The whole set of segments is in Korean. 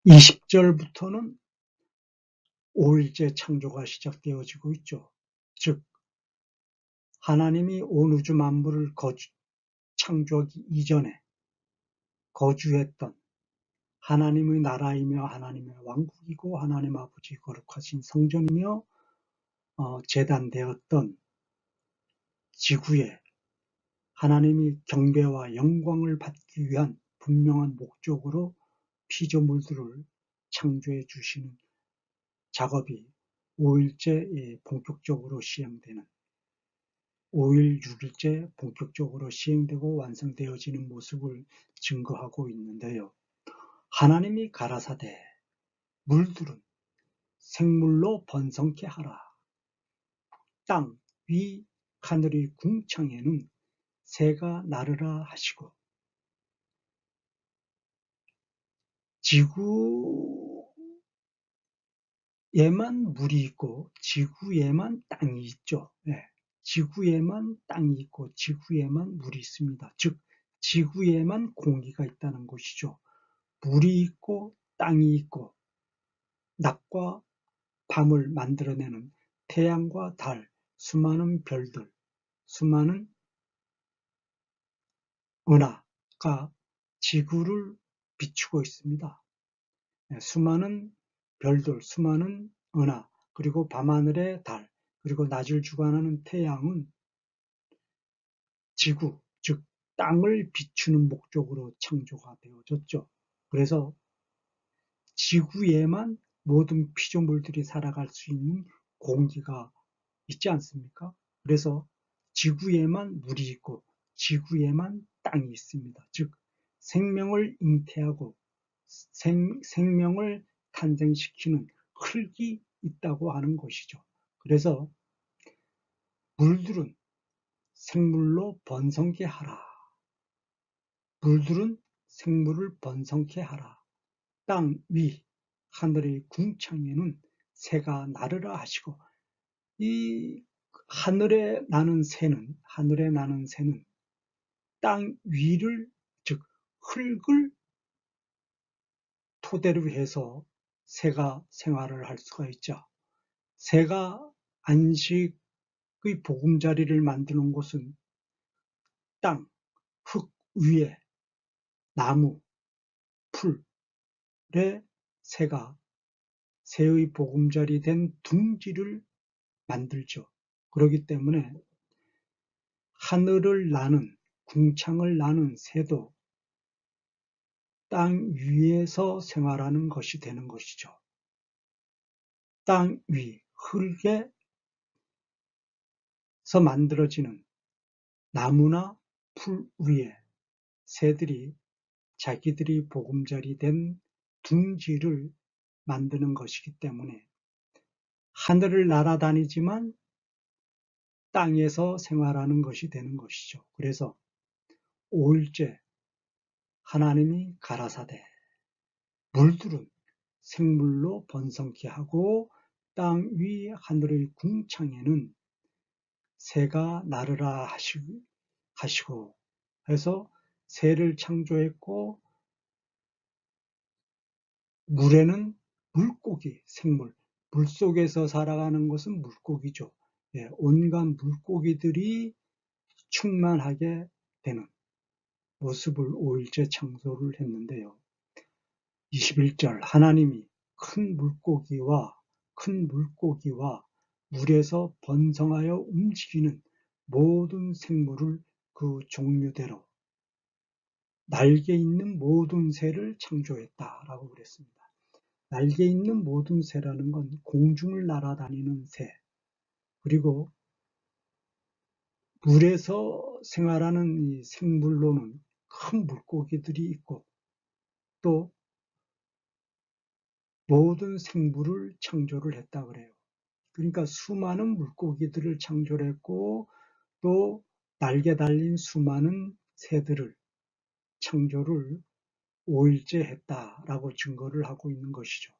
20절부터는 5일째 창조가 시작되어지고 있죠. 즉 하나님이 온 우주 만물을 창조하기 이전에 거주했던 하나님의 나라이며 하나님의 왕국이고 하나님 아버지 거룩하신 성전이며 제단되었던 지구에 하나님이 경배와 영광을 받기 위한 분명한 목적으로 피조물들을 창조해 주시는 작업이 5일째 본격적으로 시행되는 5일 6일째 본격적으로 시행되고 완성되어지는 모습을 증거하고 있는데요. 하나님이 가라사대 물들은 생물로 번성케 하라. 땅 위 하늘의 궁창에는 새가 나르라 하시고 지구에만 물이 있고 지구에만 땅이 있죠. 네. 지구에만 땅이 있고 지구에만 물이 있습니다. 즉 지구에만 공기가 있다는 것이죠. 물이 있고 땅이 있고 낮과 밤을 만들어내는 태양과 달, 수많은 별들, 수많은 은하가 지구를 비추고 있습니다. 수많은 별들, 수많은 은하, 그리고 밤하늘의 달, 그리고 낮을 주관하는 태양은 지구, 즉 땅을 비추는 목적으로 창조가 되어졌죠. 그래서 지구에만 모든 피조물들이 살아갈 수 있는 공기가 있지 않습니까? 그래서 지구에만 물이 있고 지구에만 땅이 있습니다. 즉 생명을 잉태하고 생명을 탄생시키는 흙이 있다고 하는 것이죠. 그래서 물들은 생물로 번성케 하라. 물들은 생물을 번성케 하라. 땅 위 하늘의 궁창에는 새가 나르라 하시고 이 하늘에 나는 새는 땅 위를 즉 흙을 토대로 해서 새가 생활을 할 수가 있죠. 새가 안식의 보금자리를 만드는 곳은 땅, 흙 위에 나무, 풀에 새가 새의 보금자리 된 둥지를 만들죠. 그렇기 때문에 하늘을 나는 궁창을 나는 새도 땅 위에서 생활하는 것이 되는 것이죠. 땅 위, 흙에서 만들어지는 나무나 풀 위에 새들이 자기들이 보금자리 된 둥지를 만드는 것이기 때문에 하늘을 날아다니지만 땅에서 생활하는 것이 되는 것이죠. 그래서 5일째 하나님이 가라사대 물들은 생물로 번성케 하고 땅 위 하늘의 궁창에는 새가 나르라 하시고 해서 새를 창조했고 물에는 물고기, 생물, 물속에서 살아가는 것은 물고기죠. 온갖 물고기들이 충만하게 되는 모습을 5일째 창조를 했는데요. 21절 하나님이 큰 물고기와 물에서 번성하여 움직이는 모든 생물을 그 종류대로 날개 있는 모든 새를 창조했다라고 그랬습니다. 날개 있는 모든 새라는 건 공중을 날아다니는 새, 그리고 물에서 생활하는 이 생물로는 큰 물고기들이 있고 또 모든 생물을 창조를 했다 그래요. 그러니까 수많은 물고기들을 창조를 했고 또 날개 달린 수많은 새들을 창조를 5일째 했다라고 증거를 하고 있는 것이죠.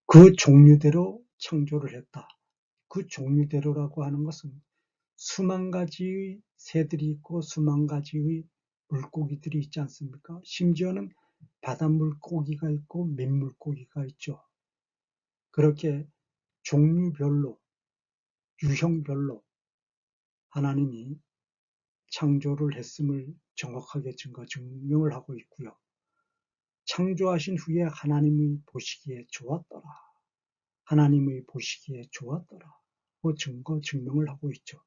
그 종류대로 창조를 했다. 그 종류대로라고 하는 것은 수만 가지의 새들이 있고 수만 가지의 물고기들이 있지 않습니까? 심지어는 바닷물고기가 있고 민물고기가 있죠. 그렇게 종류별로, 유형별로 하나님이 창조를 했음을 정확하게 증명을 하고 있고요. 창조하신 후에 하나님이 보시기에 좋았더라. 하나님의 보시기에 좋았더라. 그 증명을 하고 있죠.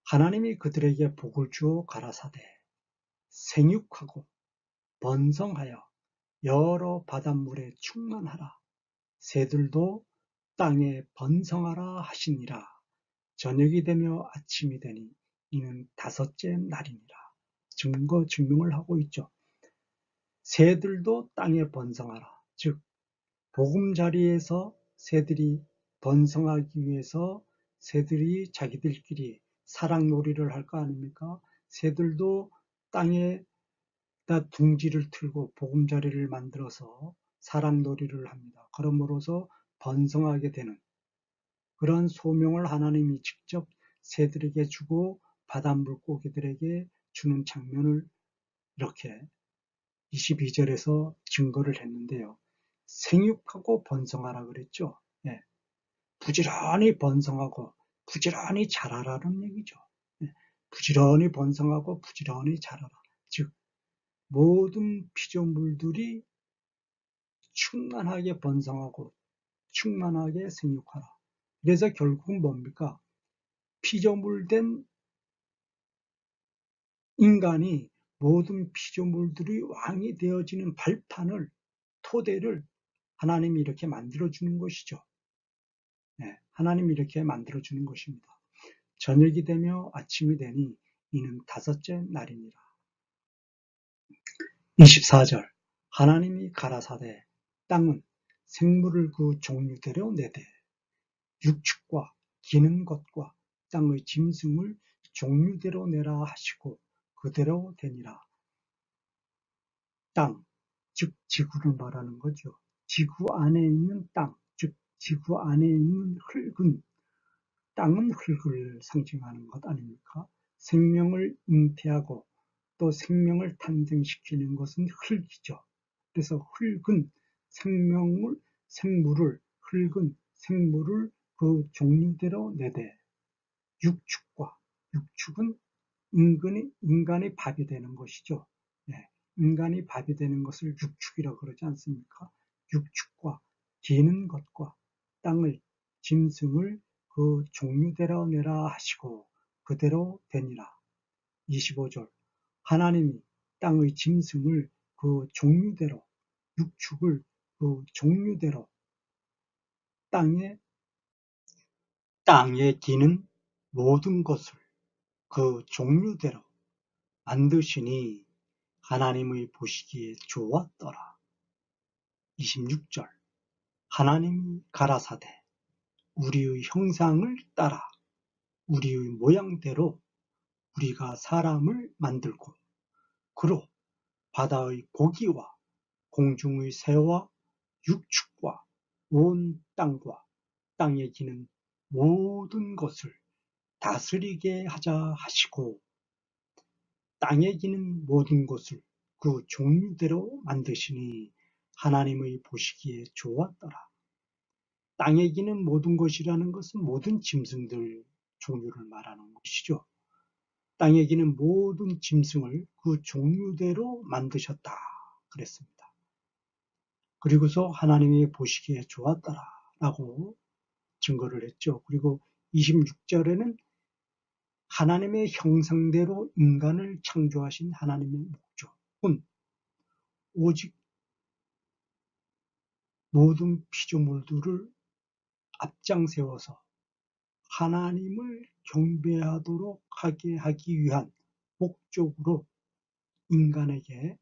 하나님이 그들에게 복을 주어 가라사대 생육하고 번성하여 여러 바닷물에 충만하라. 새들도 땅에 번성하라 하시니라. 저녁이 되며 아침이 되니 이는 다섯째 날이니라. 증명을 하고 있죠. 새들도 땅에 번성하라. 즉 보금자리에서 새들이 번성하기 위해서 새들이 자기들끼리 사랑놀이를 할 거 아닙니까? 새들도 땅에다 둥지를 틀고 보금자리를 만들어서 사랑놀이를 합니다. 그러므로서 번성하게 되는 그런 소명을 하나님이 직접 새들에게 주고 바닷물고기들에게 주는 장면을 이렇게 22절에서 증거를 했는데요. 생육하고 번성하라 그랬죠. 예, 부지런히 번성하고 부지런히 자라라는 얘기죠. 예, 부지런히 번성하고 부지런히 자라라. 즉 모든 피조물들이 충만하게 번성하고 충만하게 생육하라. 그래서 결국은 뭡니까? 피조물된 인간이 모든 피조물들이 왕이 되어지는 발판을, 토대를 하나님이 이렇게 만들어주는 것이죠. 네, 하나님이 이렇게 만들어주는 것입니다. 저녁이 되며 아침이 되니 이는 다섯째 날이니라. 24절 하나님이 가라사대 땅은 생물을 그 종류대로 내되 육축과 기는 것과 땅의 짐승을 종류대로 내라 하시고 그대로 되니라. 땅, 즉 지구를 말하는 거죠. 지구 안에 있는 땅, 즉 지구 안에 있는 흙은, 땅은 흙을 상징하는 것 아닙니까? 생명을 잉태하고 또 생명을 탄생시키는 것은 흙이죠. 그래서 흙은 흙은 생물을 그 종류대로 내되 육축은 인간이 밥이 되는 것이죠. 네, 인간이 밥이 되는 것을 육축이라고 그러지 않습니까? 육축과 기는 것과 땅을, 짐승을 그 종류대로 내라 하시고 그대로 되니라. 25절 하나님이 땅의 짐승을 그 종류대로, 육축을 그 종류대로, 땅에 기는 모든 것을 그 종류대로 만드시니 하나님의 보시기에 좋았더라. 26절 하나님이 가라사대 우리의 형상을 따라 우리의 모양대로 우리가 사람을 만들고 그로 바다의 고기와 공중의 새와 육축과 온 땅과 땅에 기는 모든 것을 다스리게 하자 하시고 땅에 기는 모든 것을 그 종류대로 만드시니 하나님의 보시기에 좋았더라. 땅에 기는 모든 것이라는 것은 모든 짐승들 종류를 말하는 것이죠. 땅에 기는 모든 짐승을 그 종류대로 만드셨다 그랬습니다. 그리고서 하나님이 보시기에 좋았더라 라고 증거를 했죠. 그리고 26절에는 하나님의 형상대로 인간을 창조하신 하나님의 목적은 오직 모든 피조물들을 앞장세워서 하나님을 경배하도록 하게 하기 위한 목적으로 인간에게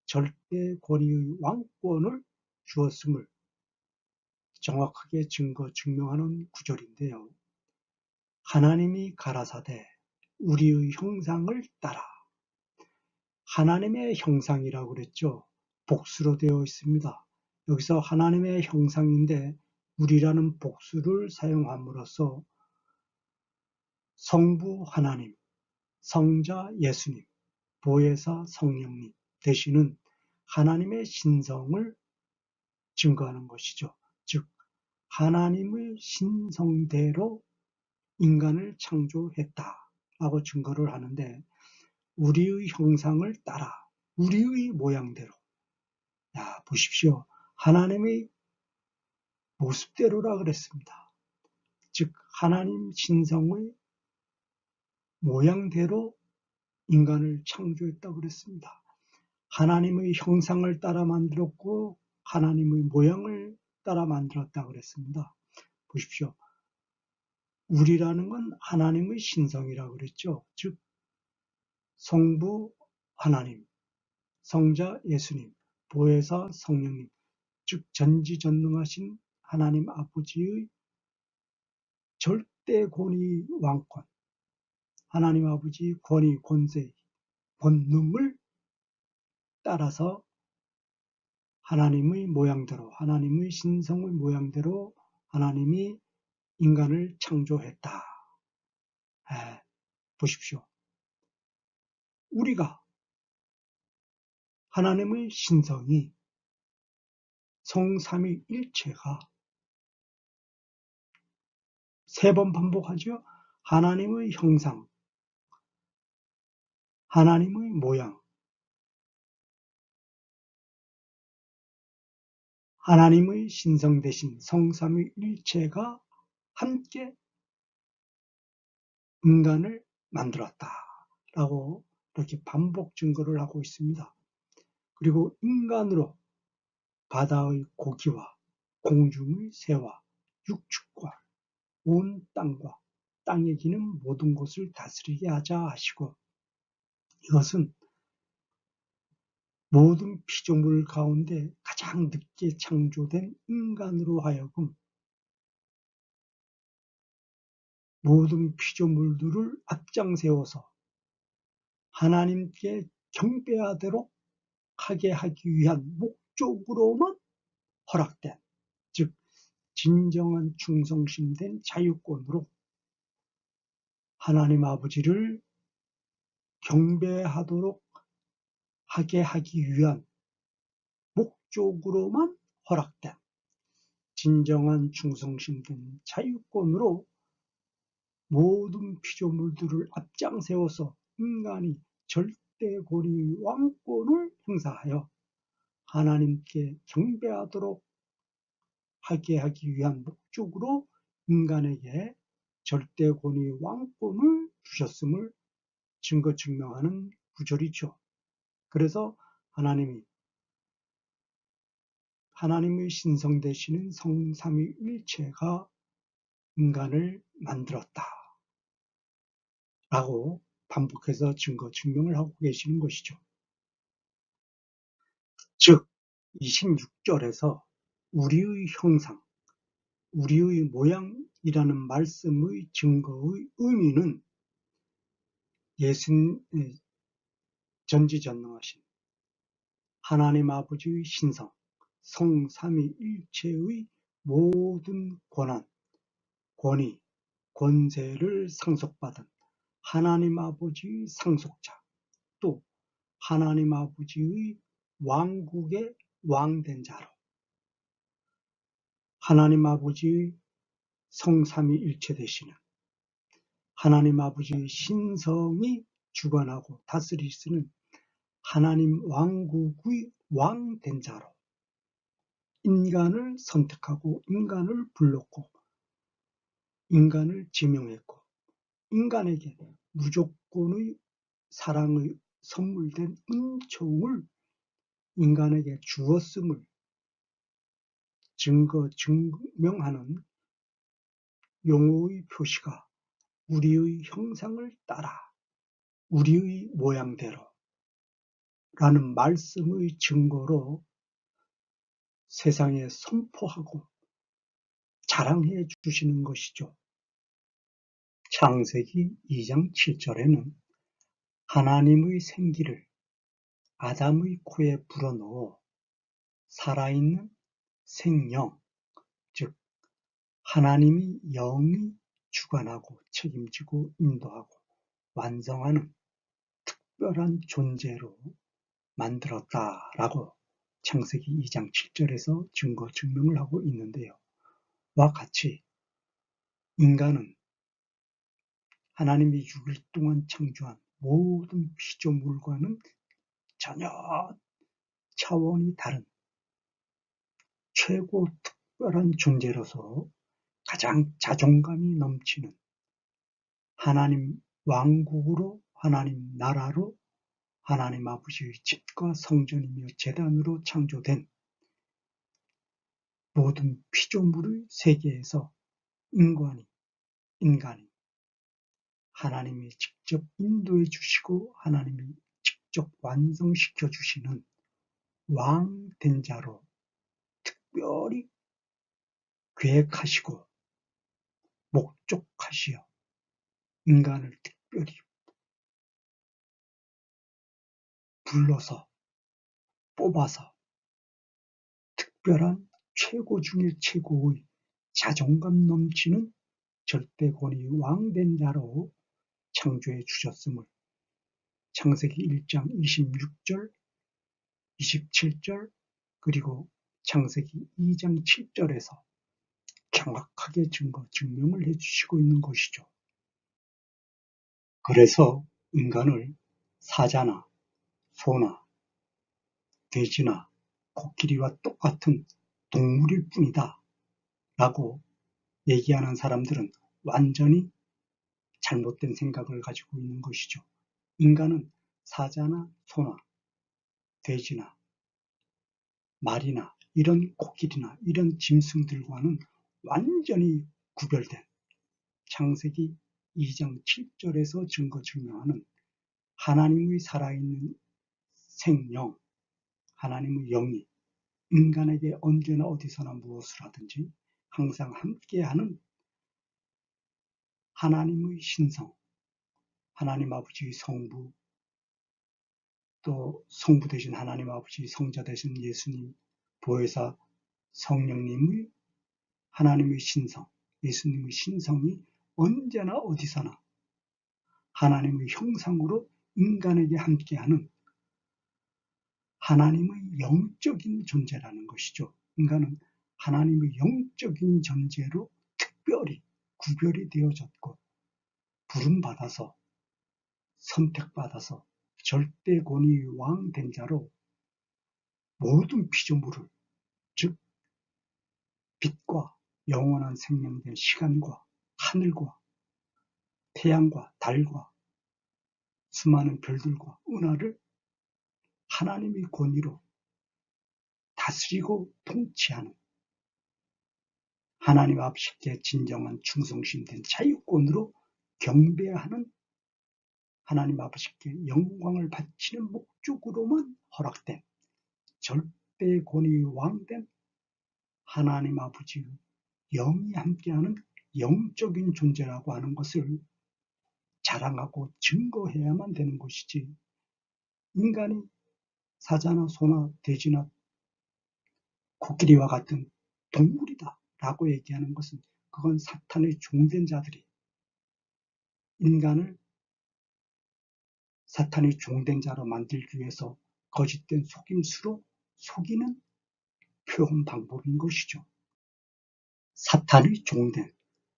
절대 권위의 왕권을 주었음을 정확하게 증명하는 구절인데요. 하나님이 가라사대 우리의 형상을 따라, 하나님의 형상이라고 그랬죠. 복수로 되어 있습니다. 여기서 하나님의 형상인데 우리라는 복수를 사용함으로써 성부 하나님, 성자 예수님, 보혜사 성령님 되시는 하나님의 신성을 증거하는 것이죠. 즉 하나님의 신성대로 인간을 창조했다라고 증거를 하는데 우리의 형상을 따라 우리의 모양대로 보십시오. 하나님의 모습대로라 그랬습니다. 즉 하나님 신성의 모양대로 인간을 창조했다고 그랬습니다. 하나님의 형상을 따라 만들었고 하나님의 모양을 따라 만들었다고 그랬습니다. 보십시오. 우리라는 건 하나님의 신성이라고 그랬죠. 즉 성부 하나님, 성자 예수님, 보혜사 성령님, 즉 전지전능하신 하나님 아버지의 절대 권위 왕권, 하나님 아버지의 권위, 권세, 권능을 따라서 하나님의 모양대로, 하나님의 신성의 모양대로 하나님이 인간을 창조했다. 보십시오. 우리가 하나님의 신성이 성삼위일체가 세 번 반복하죠. 하나님의 형상, 하나님의 모양, 하나님의 신성 대신 성삼위일체가 함께 인간을 만들었다라고 이렇게 반복 증거를 하고 있습니다. 그리고 인간으로 바다의 고기와 공중의 새와 육축과 온 땅과 땅에 기는 모든 것을 다스리게 하자 하시고 이것은 모든 피조물 가운데 가장 늦게 창조된 인간으로 하여금 모든 피조물들을 앞장세워서 하나님께 경배하도록 하게 하기 위한 목적으로만 허락된, 즉 진정한 충성심된 자유권으로 하나님 아버지를 경배하도록 하게 하기 위한 목적으로만 허락된 진정한 충성심된 자유권으로 모든 피조물들을 앞장세워서 인간이 절대 권위 왕권을 행사하여 하나님께 경배하도록 하게 하기 위한 목적으로 인간에게 절대 권위 왕권을 주셨음을 증거 증명하는 구절이죠. 그래서 하나님의 신성 되시는 성삼위일체가 인간을 만들었다 라고 반복해서 증거 증명을 하고 계시는 것이죠. 즉 26절에서 우리의 형상, 우리의 모양이라는 말씀의 증거의 의미는 예수님의 전지전능하신 하나님 아버지의 신성, 성삼위일체의 모든 권한, 권위, 권세를 상속받은 하나님 아버지의 상속자, 또 하나님 아버지의 왕국의 왕된 자로 하나님 아버지의 성삼위일체 되시는 하나님 아버지의 신성이 주관하고 다스리시는 하나님 왕국의 왕된 자로 인간을 선택하고 인간을 불렀고 인간을 지명했고 인간에게 무조건의 사랑의 선물된 은총을 인간에게 주었음을 증거 증명하는 용어의 표시가 우리의 형상을 따라 우리의 모양대로 라는 말씀의 증거로 세상에 선포하고 자랑해 주시는 것이죠. 창세기 2장 7절에는 하나님의 생기를 아담의 코에 불어넣어 살아있는 생영, 즉 하나님이 영이 주관하고 책임지고 인도하고 완성하는 특별한 존재로 만들었다라고 창세기 2장 7절에서 증거 증명을 하고 있는데요. 와 같이 인간은 하나님이 6일 동안 창조한 모든 피조물과는 전혀 차원이 다른 최고 특별한 존재로서 가장 자존감이 넘치는 하나님 왕국으로, 하나님 나라로, 하나님 아버지의 집과 성전이며 제단으로 창조된 모든 피조물의 세계에서 인간이 하나님이 직접 인도해 주시고 하나님이 직접 완성시켜 주시는 왕된 자로 특별히 계획하시고 목적하시어 인간을 특별히 불러서 뽑아서 특별한 최고 중의 최고의 자존감 넘치는 절대 권위 왕된 자로 창조해 주셨음을 창세기 1장 26절, 27절 그리고 창세기 2장 7절에서 정확하게 증명을 해주시고 있는 것이죠. 그래서 인간을 사자나 소나 돼지나 코끼리와 똑같은 동물일 뿐이다 라고 얘기하는 사람들은 완전히 잘못된 생각을 가지고 있는 것이죠. 인간은 사자나 소나 돼지나 말이나 이런 코끼리나 이런 짐승들과는 완전히 구별된 창세기 2장 7절에서 증거 증명하는 하나님의 살아있는 생영, 하나님의 영이 인간에게 언제나 어디서나 무엇을 하든지 항상 함께하는 하나님의 신성, 하나님 아버지의 성부, 또 성부 되신 하나님 아버지, 성자 되신 예수님, 보혜사 성령님의 하나님의 신성, 예수님의 신성이 언제나 어디서나 하나님의 형상으로 인간에게 함께하는 하나님의 영적인 존재라는 것이죠. 인간은 하나님의 영적인 존재로 특별히 구별이 되어졌고 부름받아서 선택받아서 절대 권위 왕된 자로 모든 피조물을 즉 빛과 영원한 생명된 시간과 하늘과 태양과 달과 수많은 별들과 은하를 하나님의 권위로 다스리고 통치하는 하나님 앞에 진정한 충성심된 자유권으로 경배하는 하나님 아버지께 영광을 바치는 목적으로만 허락된 절대 권위 왕된 하나님 아버지의 영이 함께하는 영적인 존재라고 하는 것을 자랑하고 증거해야만 되는 것이지 인간이 사자나 소나 돼지나 코끼리와 같은 동물이다 라고 얘기하는 것은 그건 사탄의 종된 자들이 인간을 사탄의 종된 자로 만들기 위해서 거짓된 속임수로 속이는 표현 방법인 것이죠. 사탄의 종된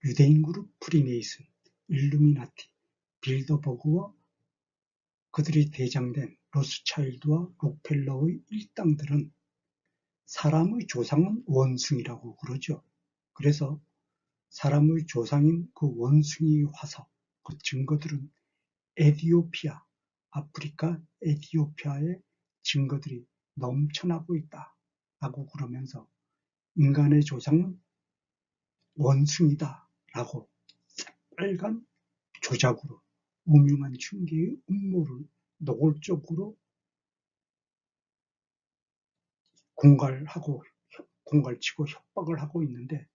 유대인 그룹 프리메이슨, 일루미나티, 빌더버그와 그들이 대장된 로스차일드와 록펠러의 일당들은 사람의 조상은 원숭이라고 그러죠. 그래서 사람의 조상인 그 원숭이의 화석, 그 증거들은 에티오피아, 아프리카 에티오피아의 증거들이 넘쳐나고 있다라고 그러면서 인간의 조상은 원숭이다라고 빨간 조작으로 무명한 흉계의 음모를 노골적으로 공갈치고 협박을 하고 있는데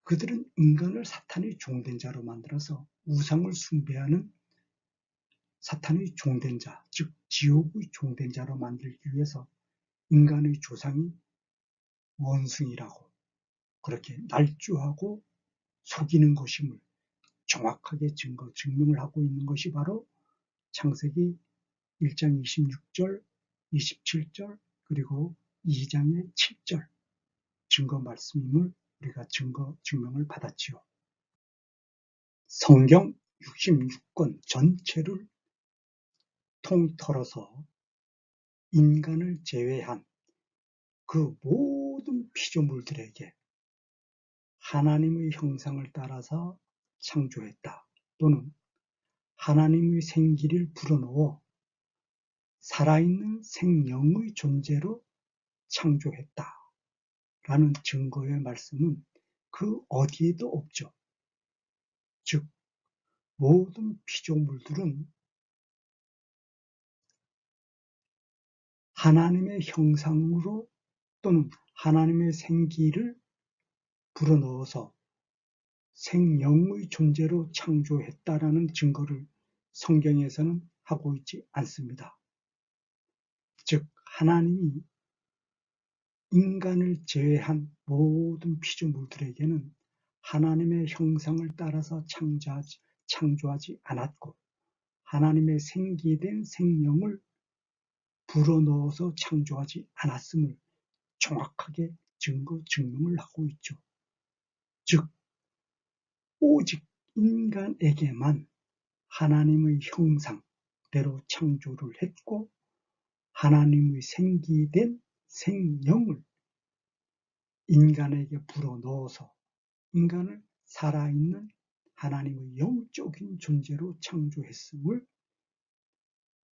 그들은 인간을 사탄의 종된 자로 만들어서 우상을 숭배하는 사탄의 종된 자, 즉 지옥의 종된 자로 만들기 위해서 인간의 조상이 원숭이라고 그렇게 날조하고 속이는 것임을 정확하게 증명을 하고 있는 것이 바로 창세기 1장 26절, 27절, 그리고 2장의 7절 증거 말씀임을 우리가 증명을 받았지요. 성경 66권 전체를 통틀어서 인간을 제외한 그 모든 피조물들에게 하나님의 형상을 따라서 창조했다. 또는 하나님의 생기를 불어넣어 살아있는 생명의 존재로 창조했다. 라는 증거의 말씀은 그 어디에도 없죠. 즉, 모든 피조물들은 하나님의 형상으로 또는 하나님의 생기를 불어넣어서 생명의 존재로 창조했다라는 증거를 성경에서는 하고 있지 않습니다. 즉, 하나님이 인간을 제외한 모든 피조물들에게는 하나님의 형상을 따라서 창조하지 않았고 하나님의 생기된 생명을 불어넣어서 창조하지 않았음을 정확하게 증명을 하고 있죠. 즉, 오직 인간에게만 하나님의 형상대로 창조를 했고 하나님의 생기된 생명을 인간에게 불어넣어서 인간을 살아있는 하나님의 영적인 존재로 창조했음을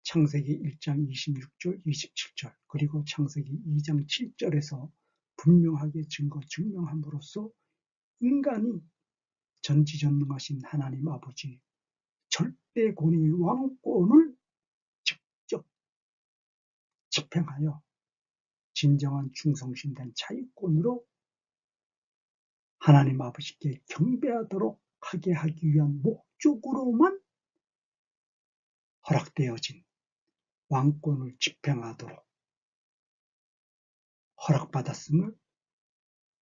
창세기 1장 26절, 27절 그리고 창세기 2장 7절에서 분명하게 증명함으로써 인간이 전지전능하신 하나님 아버지 절대 권위의 왕권을 직접 집행하여 진정한 충성심된 자유권으로 하나님 아버지께 경배하도록 하게 하기 위한 목적으로만 허락되어진 왕권을 집행하도록 허락받았음을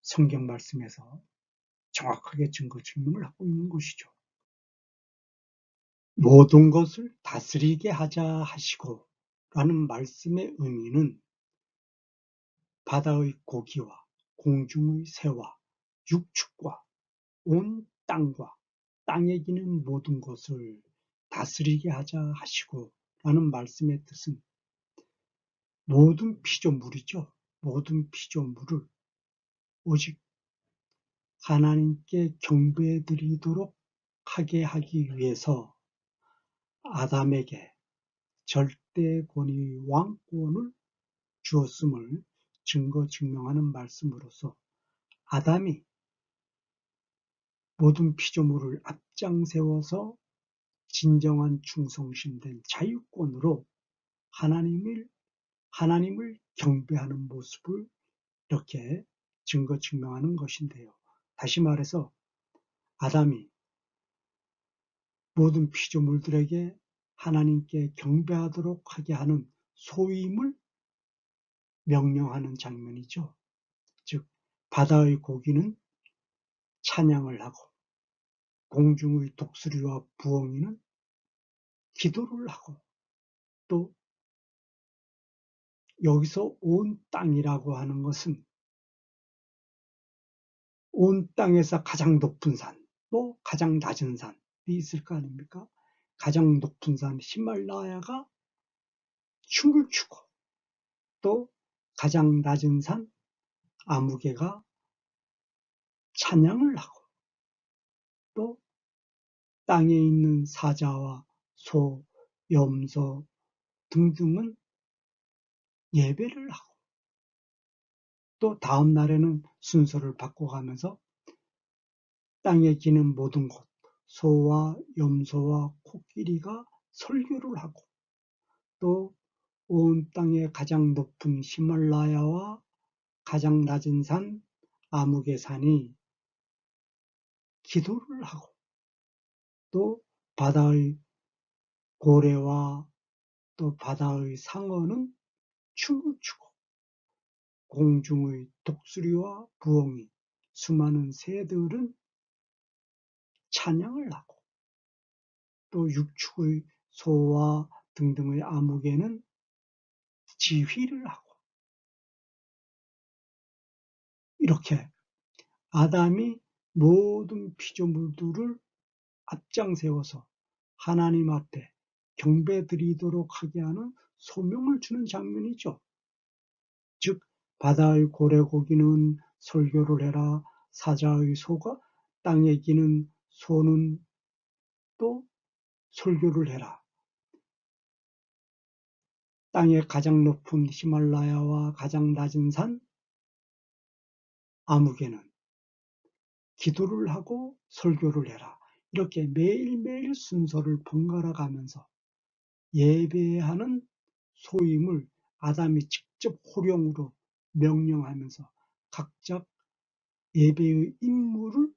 성경 말씀에서 정확하게 증명을 하고 있는 것이죠. 모든 것을 다스리게 하자 하시고 라는 말씀의 의미는 바다의 고기와 공중의 새와 육축과 온 땅과 땅에 기는 모든 것을 다스리게 하자 하시고 라는 말씀의 뜻은 모든 피조물이죠. 모든 피조물을 오직 하나님께 경배드리도록 하게 하기 위해서 아담에게 절대 권위의 왕권을 주었음을 증명하는 말씀으로서 아담이 모든 피조물을 앞장 세워서 진정한 충성심된 자유권으로 하나님을 경배하는 모습을 이렇게 증명하는 것인데요. 다시 말해서 아담이 모든 피조물들에게 하나님께 경배하도록 하게 하는 소임을 명령하는 장면이죠. 즉, 바다의 고기는 찬양을 하고 공중의 독수리와 부엉이는 기도를 하고 또 여기서 온 땅이라고 하는 것은 온 땅에서 가장 높은 산, 또 가장 낮은 산이 있을 거 아닙니까? 가장 높은 산 히말라야가 춤을 추고 또 가장 낮은 산 아무개가 찬양을 하고 또 땅에 있는 사자와 소, 염소 등등은 예배를 하고 또 다음 날에는 순서를 바꿔가면서 땅에 기는 모든 것, 소와 염소와 코끼리가 설교를 하고 또 온 땅의 가장 높은 히말라야와 가장 낮은 산 아무개산이 기도를 하고 또 바다의 고래와 또 바다의 상어는 춤을 추고 공중의 독수리와 부엉이, 수많은 새들은 찬양을 하고 또 육축의 소와 등등의 암흑에는 지휘를 하고 이렇게 아담이 모든 피조물들을 앞장 세워서 하나님 앞에 경배드리도록 하게 하는 소명을 주는 장면이죠. 즉 바다의 고래고기는 설교를 해라. 사자의 소가 땅에 기는 소는 또 설교를 해라. 땅의 가장 높은 히말라야와 가장 낮은 산 아무개는 기도를 하고 설교를 해라. 이렇게 매일매일 순서를 번갈아 가면서 예배하는 소임을 아담이 직접 호령으로 명령하면서 각자 예배의 임무를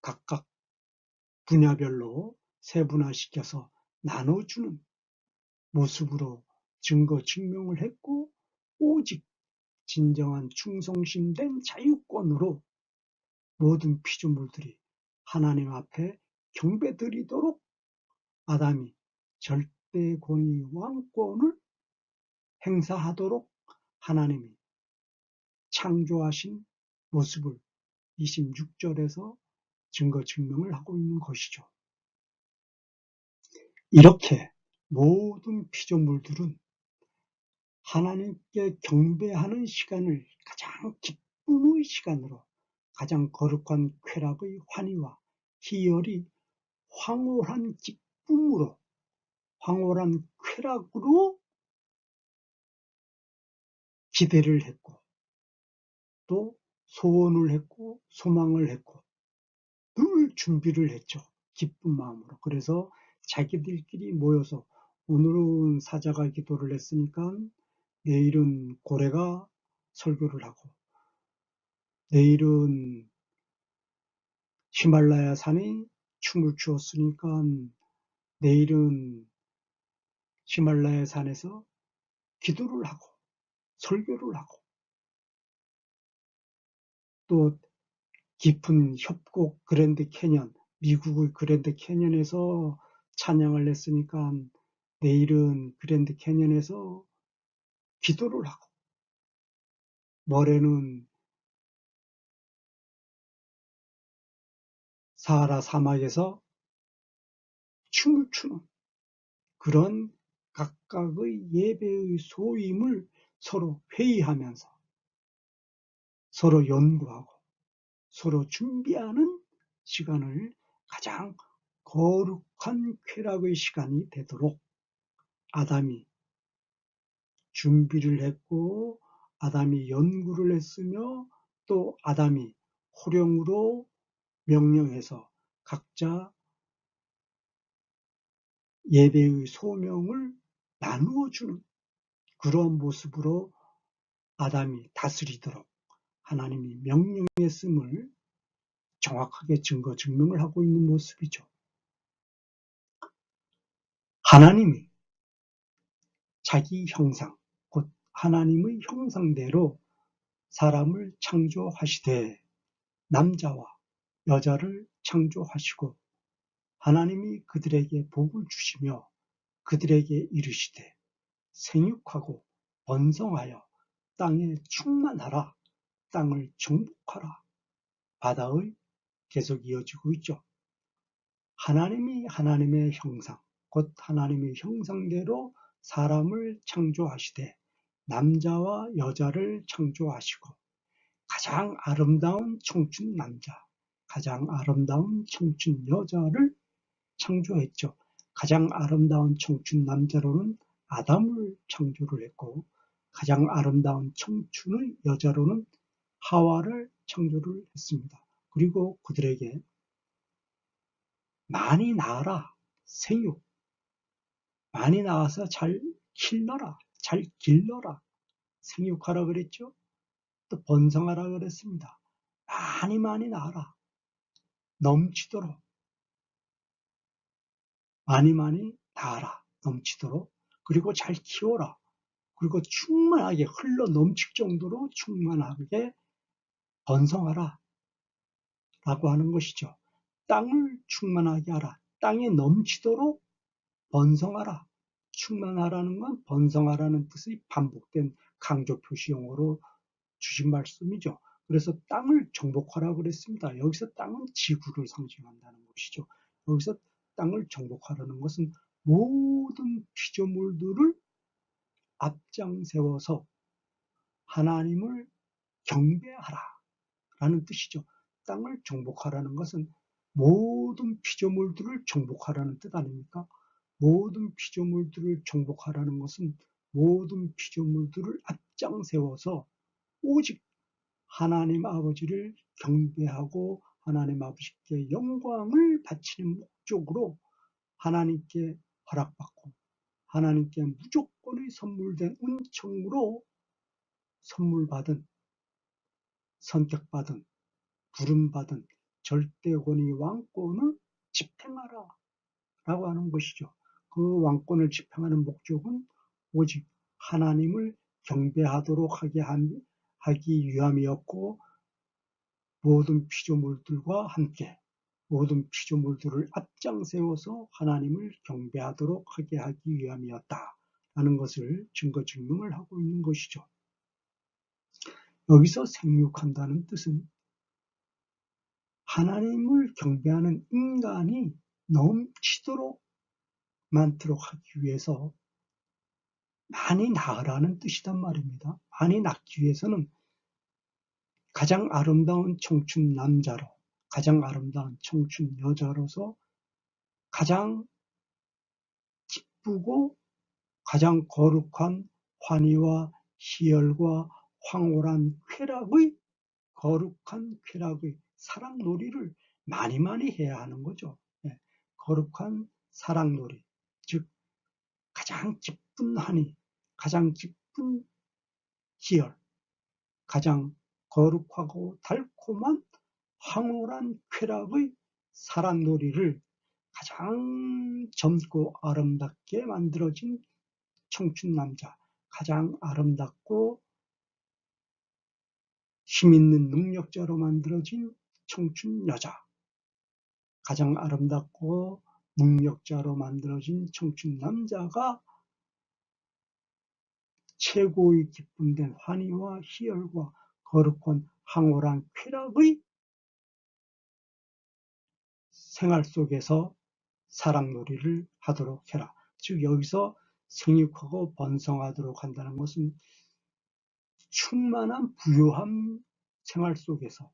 각각 분야별로 세분화시켜서 나눠주는 모습으로 증거 증명을 했고 오직 진정한 충성심된 자유권으로 모든 피조물들이 하나님 앞에 경배드리도록 아담이 절대 권위 왕권을 행사하도록 하나님이 창조하신 모습을 26절에서 증거 증명을 하고 있는 것이죠. 이렇게 모든 피조물들은 하나님께 경배하는 시간을 가장 기쁨의 시간으로 가장 거룩한 쾌락의 환희와 희열이 황홀한 기쁨으로 황홀한 쾌락으로 기대를 했고 또 소원을 했고 소망을 했고 늘 준비를 했죠. 기쁜 마음으로. 그래서 자기들끼리 모여서 오늘은 사자가 기도를 했으니까 내일은 고래가 설교를 하고 내일은 히말라야 산이 춤을 추었으니까 내일은 히말라야 산에서 기도를 하고 설교를 하고 또 깊은 협곡 그랜드 캐년, 미국의 그랜드 캐년에서 찬양을 했으니까 내일은 그랜드 캐년에서 기도를 하고 모레는 사하라 사막에서 춤을 추는 그런 각각의 예배의 소임을 서로 회의하면서 서로 연구하고 서로 준비하는 시간을 가장 거룩한 쾌락의 시간이 되도록 아담이 준비를 했고 아담이 연구를 했으며 또 아담이 호령으로 명령해서 각자 예배의 소명을 나누어 주는 그런 모습으로 아담이 다스리도록 하나님이 명령했음을 정확하게 증거 증명을 하고 있는 모습이죠. 하나님이 자기 형상, 곧 하나님의 형상대로 사람을 창조하시되 남자와 여자를 창조하시고 하나님이 그들에게 복을 주시며 그들에게 이르시되 생육하고 번성하여 땅에 충만하라, 땅을 정복하라. 바다의 계속 이어지고 있죠. 하나님이 하나님의 형상, 곧 하나님의 형상대로 사람을 창조하시되 남자와 여자를 창조하시고 가장 아름다운 청춘 남자, 가장 아름다운 청춘 여자를 창조했죠. 가장 아름다운 청춘 남자로는 아담을 창조를 했고 가장 아름다운 청춘의 여자로는 하와를 창조를 했습니다. 그리고 그들에게 많이 낳아라, 생육, 많이 낳아서 잘 길러라, 잘 길러라, 생육하라 그랬죠. 또 번성하라 그랬습니다. 많이 낳아라, 넘치도록 많이 낳아라, 넘치도록. 그리고 잘 키워라. 그리고 충만하게 흘러 넘칠 정도로 충만하게 번성하라 라고 하는 것이죠. 땅을 충만하게 하라. 땅에 넘치도록 번성하라. 충만하라는 건 번성하라는 뜻의 반복된 강조 표시용어로 주신 말씀이죠. 그래서 땅을 정복하라고 그랬습니다. 여기서 땅은 지구를 상징한다는 것이죠. 여기서 땅을 정복하라는 것은 모든 피조물들을 앞장 세워서 하나님을 경배하라 라는 뜻이죠. 땅을 정복하라는 것은 모든 피조물들을 정복하라는 뜻 아닙니까? 모든 피조물들을 정복하라는 것은 모든 피조물들을 앞장 세워서 오직 하나님 아버지를 경배하고 하나님 아버지께 영광을 바치는 목적으로 하나님께 허락받고 하나님께 무조건의 선물된 은총으로 선물받은, 선택받은, 부름받은 절대권의 왕권을 집행하라 라고 하는 것이죠. 그 왕권을 집행하는 목적은 오직 하나님을 경배하도록 하기 위함이었고, 모든 피조물들과 함께 모든 피조물들을 앞장 세워서 하나님을 경배하도록 하기 위함이었다라는 것을 증거 증명을 하고 있는 것이죠. 여기서 생육한다는 뜻은 하나님을 경배하는 인간이 넘치도록 많도록 하기 위해서 많이 낳으라는 뜻이란 말입니다. 많이 낳기 위해서는 가장 아름다운 청춘 남자로, 가장 아름다운 청춘 여자로서 가장 기쁘고 가장 거룩한 환희와 희열과 황홀한 쾌락의, 거룩한 쾌락의 사랑놀이를 많이 많이 해야 하는 거죠. 거룩한 사랑놀이, 즉 가장 기쁜 환희, 가장 기쁜 희열, 가장 거룩하고 달콤한 황홀한 쾌락의 사랑놀이를 가장 젊고 아름답게 만들어진 청춘 남자, 가장 아름답고 힘있는 능력자로 만들어진 청춘 여자, 가장 아름답고 능력자로 만들어진 청춘 남자가 최고의 기쁨된 환희와 희열과 거룩한 황홀한 쾌락의 생활 속에서 사랑놀이를 하도록 해라. 즉 여기서 생육하고 번성하도록 한다는 것은 충만한 부유한 생활 속에서,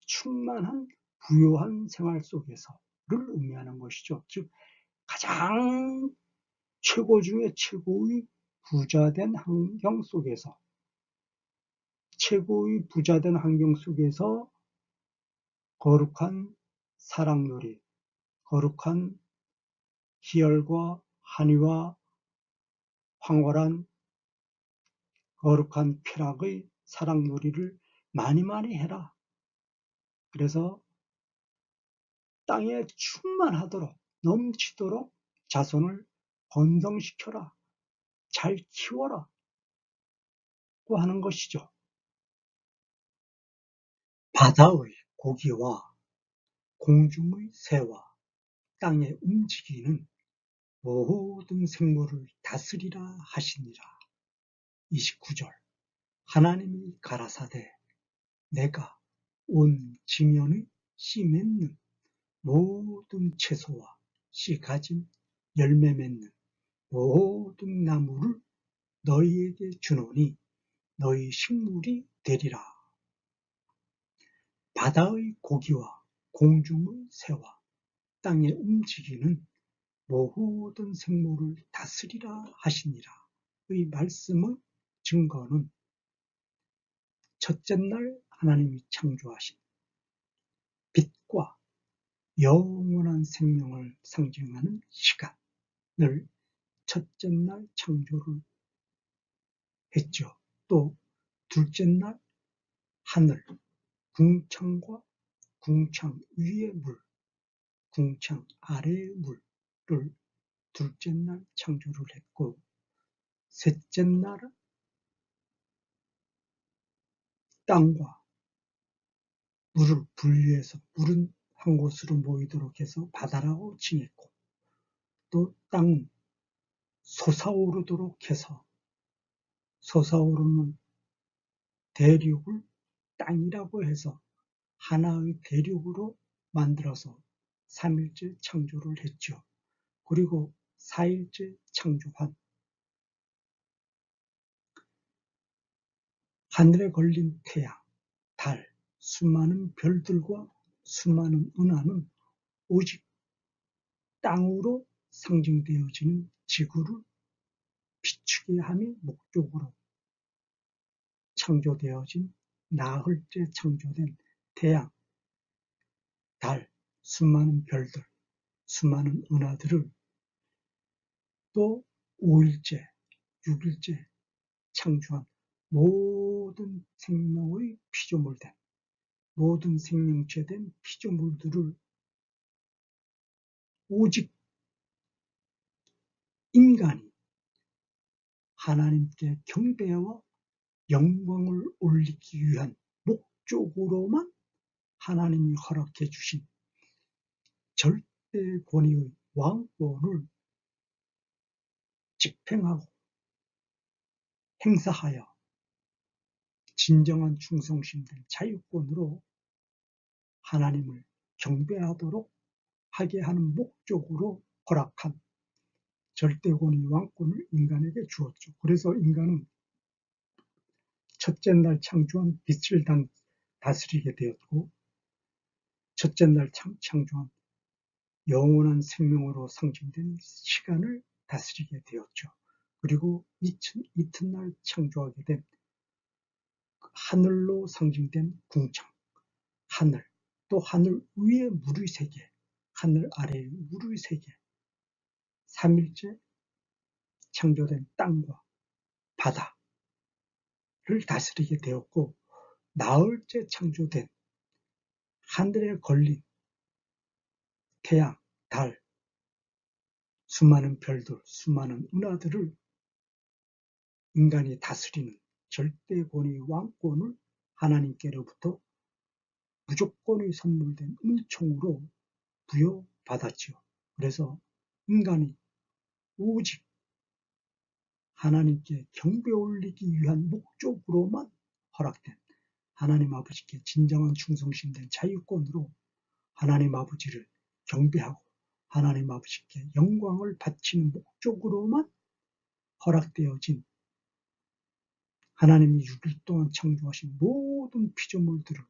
충만한 부유한 생활 속에서를 의미하는 것이죠. 즉 가장 최고 중에 최고의 부자된 환경 속에서, 최고의 부자된 환경 속에서 거룩한 사랑놀이, 거룩한 희열과 한의와 황홀한 거룩한 쾌락의 사랑놀이를 많이 많이 해라. 그래서 땅에 충만하도록 넘치도록 자손을 번성시켜라. 잘 키워라. 고 하는 것이죠. 바다의 고기와 공중의 새와 땅에 움직이는 모든 생물을 다스리라 하시니라. 29절 하나님이 가라사대 내가 온 지면의 씨 맺는 모든 채소와 씨 가진 열매 맺는 모든 나무를 너희에게 주노니 너희 식물이 되리라. 바다의 고기와 공중의 새와 땅에 움직이는 모든 생물을 다스리라 하시니라. 의 말씀의 증거는 첫째 날 하나님이 창조하신 빛과 영원한 생명을 상징하는 시간을 첫째 날 창조를 했죠. 또 둘째 날 하늘, 궁창과 궁창 위의 물, 궁창 아래의 물을 둘째 날 창조를 했고, 셋째 날은 땅과 물을 분리해서 물은 한 곳으로 모이도록 해서 바다라고 칭했고, 또 땅은 솟아오르도록 해서 솟아오르는 대륙을 땅이라고 해서 하나의 대륙으로 만들어서 3일째 창조를 했죠. 그리고 4일째 창조한 하늘에 걸린 태양, 달, 수많은 별들과 수많은 은하는 오직 땅으로 상징되어지는 지구를 비추게 함이 목적으로 창조되어진 나흘째 창조된 태양, 달, 수많은 별들, 수많은 은하들을 또 5일째, 6일째 창조한 모든 생명의 피조물된, 모든 생명체된 피조물들을 오직 인간이 하나님께 경배와 영광을 올리기 위한 목적으로만 하나님이 허락해 주신 절대 권위의 왕권을 집행하고 행사하여 진정한 충성심된 자유권으로 하나님을 경배하도록 하게 하는 목적으로 허락한 절대권위 왕권을 인간에게 주었죠. 그래서 인간은 첫째 날 창조한 빛을 다스리게 되었고, 첫째 날 창조한 영원한 생명으로 상징된 시간을 다스리게 되었죠. 그리고 이튿날 창조하게 된 하늘로 상징된 궁창, 하늘, 또 하늘 위의 물의 세계, 하늘 아래의 물의 세계, 3일째 창조된 땅과 바다를 다스리게 되었고, 나흘째 창조된 하늘에 걸린 태양, 달, 수많은 별들, 수많은 은하들을 인간이 다스리는 절대권위 왕권을 하나님께로부터 무조건의 선물된 은총으로 부여받았지요. 그래서 인간이 오직 하나님께 경배 올리기 위한 목적으로만 허락된 하나님 아버지께 진정한 충성심된 자유권으로 하나님 아버지를 경배하고 하나님 아버지께 영광을 바치는 목적으로만 허락되어진 하나님이 6일 동안 창조하신 모든 피조물들을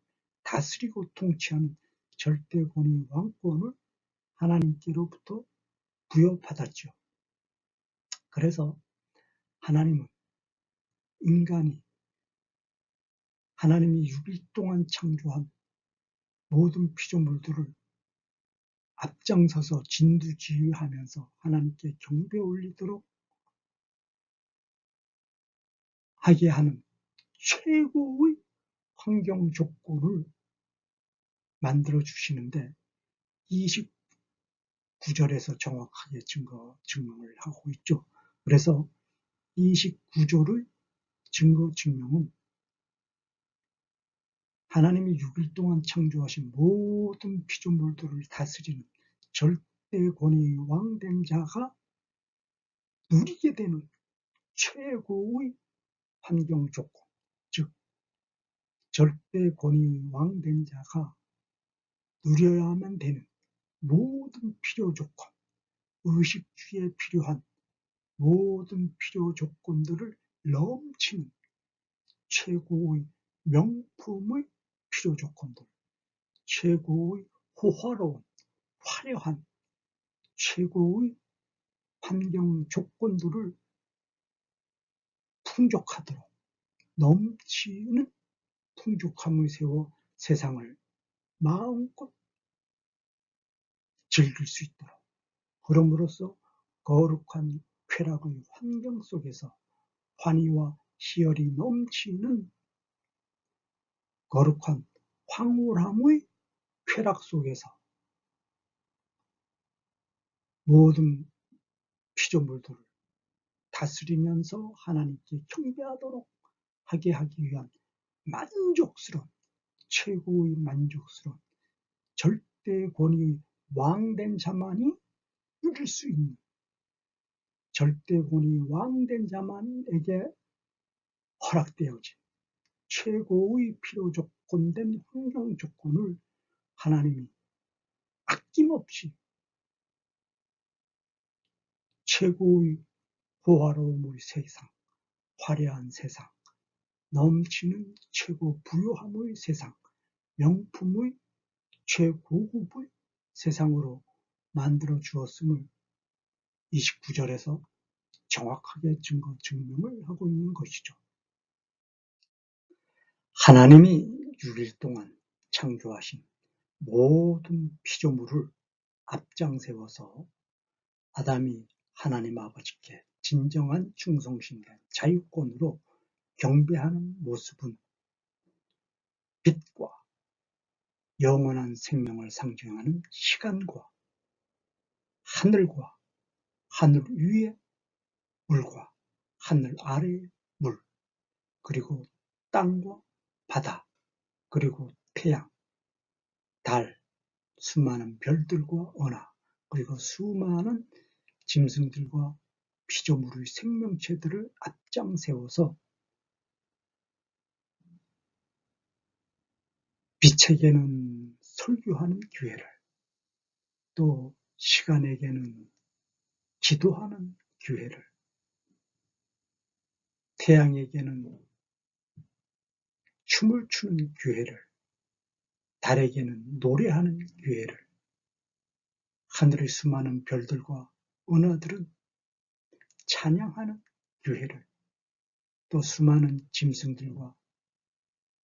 다스리고 통치하는 절대권위 왕권을 하나님께로부터 부여받았죠. 그래서 하나님은 인간이 하나님이 6일 동안 창조한 모든 피조물들을 앞장서서 진두지휘하면서 하나님께 경배 올리도록 하게 하는 최고의 환경 조건을 만들어 주시는데 29절에서 정확하게 증명을 하고 있죠. 그래서 29절의 증거 증명은 하나님이 6일 동안 창조하신 모든 피조물들을 다스리는 절대 권위의 왕된 자가 누리게 되는 최고의 환경 조건, 즉 절대 권위의 왕된 자가 누려야만 되는 모든 필요 조건, 의식주에 필요한 모든 필요 조건들을 넘치는 최고의 명품의 필요 조건들, 최고의 호화로운, 화려한 최고의 환경 조건들을 풍족하도록 넘치는 풍족함을 세워 세상을 마음껏 즐길 수 있도록, 그럼으로써 거룩한 쾌락의 환경 속에서 환희와 희열이 넘치는 거룩한 황홀함의 쾌락 속에서 모든 피조물들을 다스리면서 하나님께 경배하도록 하게 하기 위한 만족스러운, 최고의 만족스러운 절대 권위의 왕된 자만이 누릴 수 있는 절대권이 왕된 자만에게 허락되어진 최고의 필요조건된 환경조건을 하나님이 아낌없이 최고의 호화로움의 세상, 화려한 세상, 넘치는 최고 부요함의 세상, 명품의 최고급의 세상으로 만들어 주었음을 29절에서 정확하게 증명을 하고 있는 것이죠. 하나님이 6일 동안 창조하신 모든 피조물을 앞장세워서 아담이 하나님 아버지께 진정한 충성심과 자유권으로 경배하는 모습은 빛과 영원한 생명을 상징하는 시간과 하늘과 하늘 위의 물과 하늘 아래의 물, 그리고 땅과 바다, 그리고 태양, 달, 수많은 별들과 은하, 그리고 수많은 짐승들과 피조물의 생명체들을 앞장세워서 빛에게는 설교하는 기회를, 또 시간에게는 기도하는 기회를, 태양에게는 춤을 추는 기회를, 달에게는 노래하는 기회를, 하늘의 수많은 별들과 은하들은 찬양하는 기회를, 또 수많은 짐승들과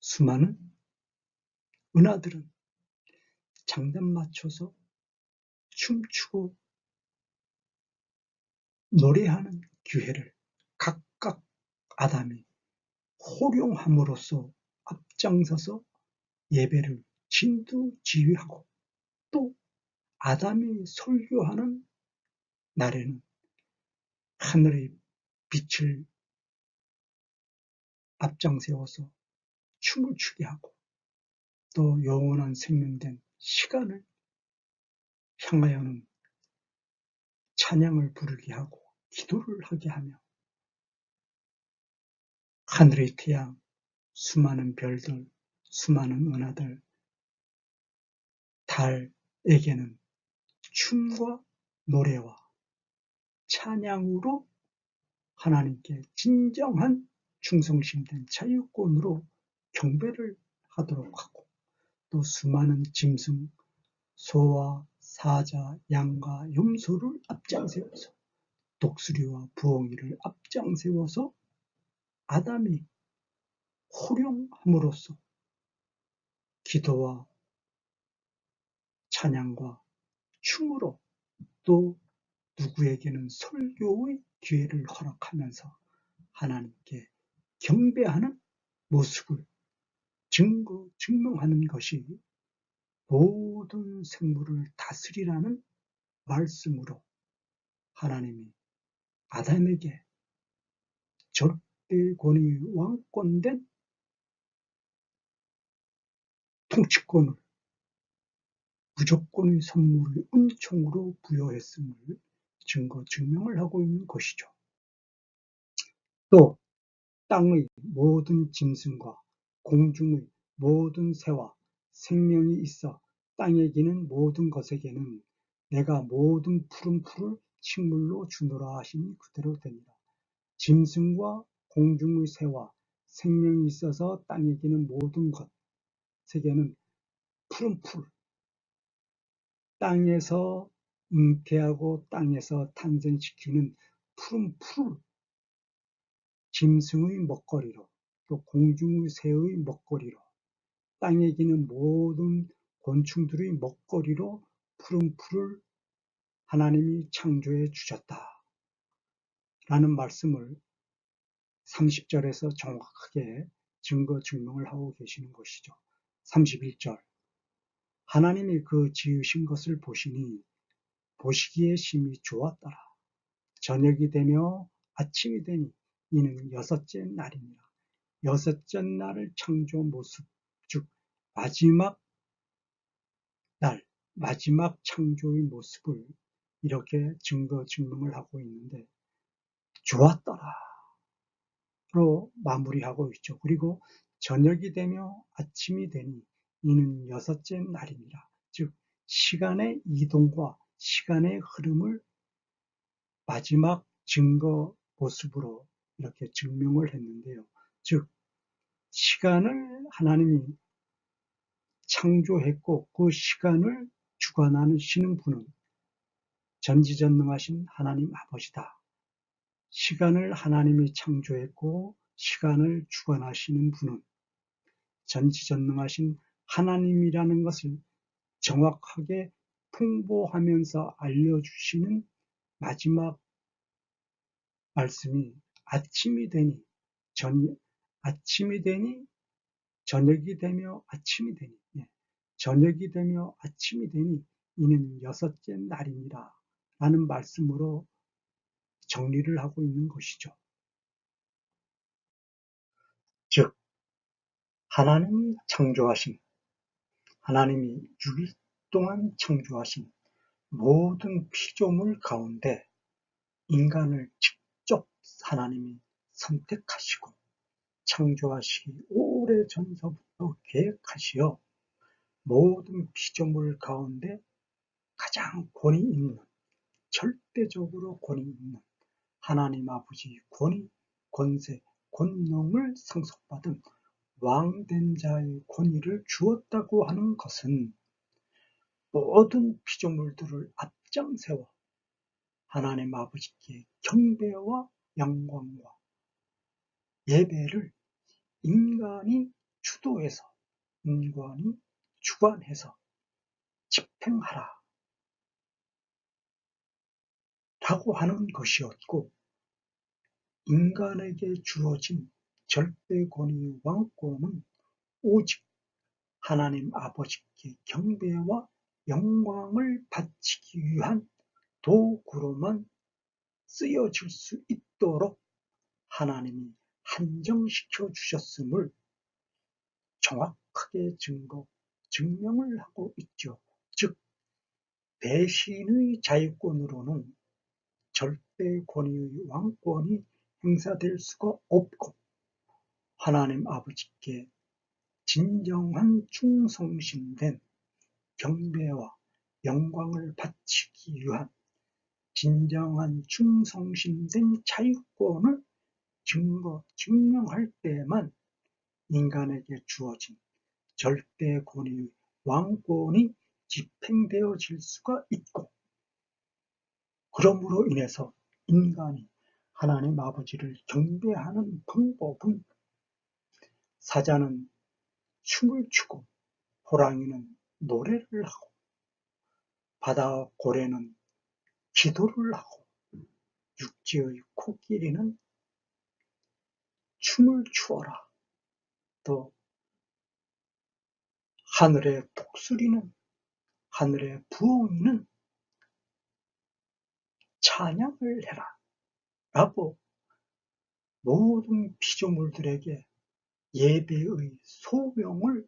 수많은 은하들은 장단 맞춰서 춤추고 노래하는 기회를 각각 아담이 호령함으로써 앞장서서 예배를 진두지휘하고, 또 아담이 설교하는 날에는 하늘의 빛을 앞장세워서 춤을 추게 하고, 또 영원한 생명된 시간을 향하여는 찬양을 부르게 하고 기도를 하게 하며, 하늘의 태양, 수많은 별들, 수많은 은하들, 달에게는 춤과 노래와 찬양으로 하나님께 진정한 충성심된 자유권으로 경배를 하도록 하고, 또 수많은 짐승, 소와 사자, 양과 염소를 앞장세워서, 독수리와 부엉이를 앞장세워서 아담이 호령함으로써 기도와 찬양과 춤으로, 또 누구에게는 설교의 기회를 허락하면서 하나님께 경배하는 모습을 증명하는 것이 모든 생물을 다스리라는 말씀으로 하나님이 아담에게 절대 권위 왕권된 통치권을 무조건의 선물의 은총으로 부여했음을 증명을 하고 있는 것이죠. 또 땅의 모든 짐승과 공중의 모든 새와 생명이 있어 땅에 기는 모든 것에게는 내가 모든 푸른 풀을 식물로 주노라 하시니 그대로 되니라. 짐승과 공중의 새와 생명이 있어서 땅에 기는 모든 것에게는 푸른 풀, 땅에서 잉태하고 땅에서 탄생시키는 푸른 풀, 짐승의 먹거리로, 또 공중의 새의 먹거리로, 땅에 기는 모든 곤충들의 먹거리로 푸른 풀을 하나님이 창조해 주셨다 라는 말씀을 30절에서 정확하게 증명을 하고 계시는 것이죠. 31절, 하나님이 그 지으신 것을 보시니 보시기에 심히 좋았더라. 저녁이 되며 아침이 되니 이는 여섯째 날이니라. 여섯째 날을 창조 모습, 즉 마지막 날, 마지막 창조의 모습을 이렇게 증명을 하고 있는데, 좋았더라 로 마무리하고 있죠. 그리고 저녁이 되며 아침이 되니 이는 여섯째 날이니라. 즉 시간의 이동과 시간의 흐름을 마지막 증거 모습으로 이렇게 증명을 했는데요. 즉 시간을 하나님이 창조했고 그 시간을 주관하시는 분은 전지전능하신 하나님 아버지다. 시간을 하나님이 창조했고 시간을 주관하시는 분은 전지전능하신 하나님이라는 것을 정확하게 풍부하면서 알려주시는 마지막 말씀이 아침이 되니 저녁이 되며 아침이 되니 저녁이 되며 아침이 되니 이는 여섯째 날이니라 라는 말씀으로 정리를 하고 있는 것이죠. 즉 하나님이 창조하신 하나님이 6일 동안 창조하신 모든 피조물 가운데 인간을 직접 하나님이 선택하시고 창조하시기 오래전서부터 계획하시어 모든 피조물 가운데 가장 권위 있는 절대적으로 권위 있는 하나님 아버지 권위, 권세, 권능을 상속받은 왕된 자의 권위를 주었다고 하는 것은 모든 피조물들을 앞장세워 하나님 아버지께 경배와 영광과 예배를 인간이 주도해서 인간이 주관해서 집행하라 라고 하는 것이었고 인간에게 주어진 절대 권위 왕권은 오직 하나님 아버지께 경배와 영광을 바치기 위한 도구로만 쓰여질 수 있도록 하나님이 한정시켜 주셨음을 정확하게 증명을 하고 있죠. 즉 대신의 자유권으로는 절대 권위의 왕권이 행사될 수가 없고 하나님 아버지께 진정한 충성심된 경배와 영광을 바치기 위한 진정한 충성심된 자유권을 증명할 때에만 인간에게 주어진 절대 권위의 왕권이 집행되어질 수가 있고 그러므로 인해서 인간이 하나님 아버지를 경배하는 방법은 사자는 춤을 추고 호랑이는 노래를 하고 바다 고래는 기도를 하고 육지의 코끼리는 춤을 추어라. 또 하늘의 독수리는 하늘의 부엉이는 찬양을 해라 라고 모든 피조물들에게 예배의 소명을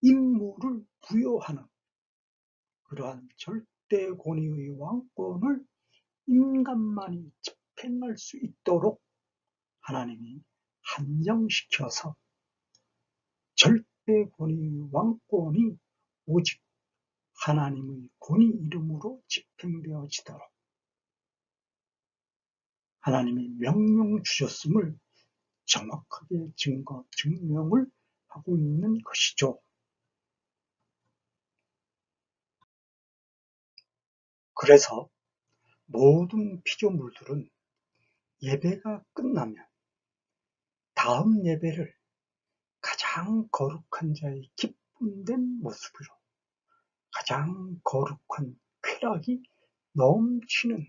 임무를 부여하는 그러한 절대 권위의 왕권을 인간만이 집행할 수 있도록 하나님이 한정시켜서 절대 권위의 왕권이 오직 하나님의 권위 이름으로 집행되어지도록 하나님이 명령 주셨음을 정확하게 증명을 하고 있는 것이죠. 그래서 모든 피조물들은 예배가 끝나면 다음 예배를 가장 거룩한 자의 기쁨된 모습으로 가장 거룩한 쾌락이 넘치는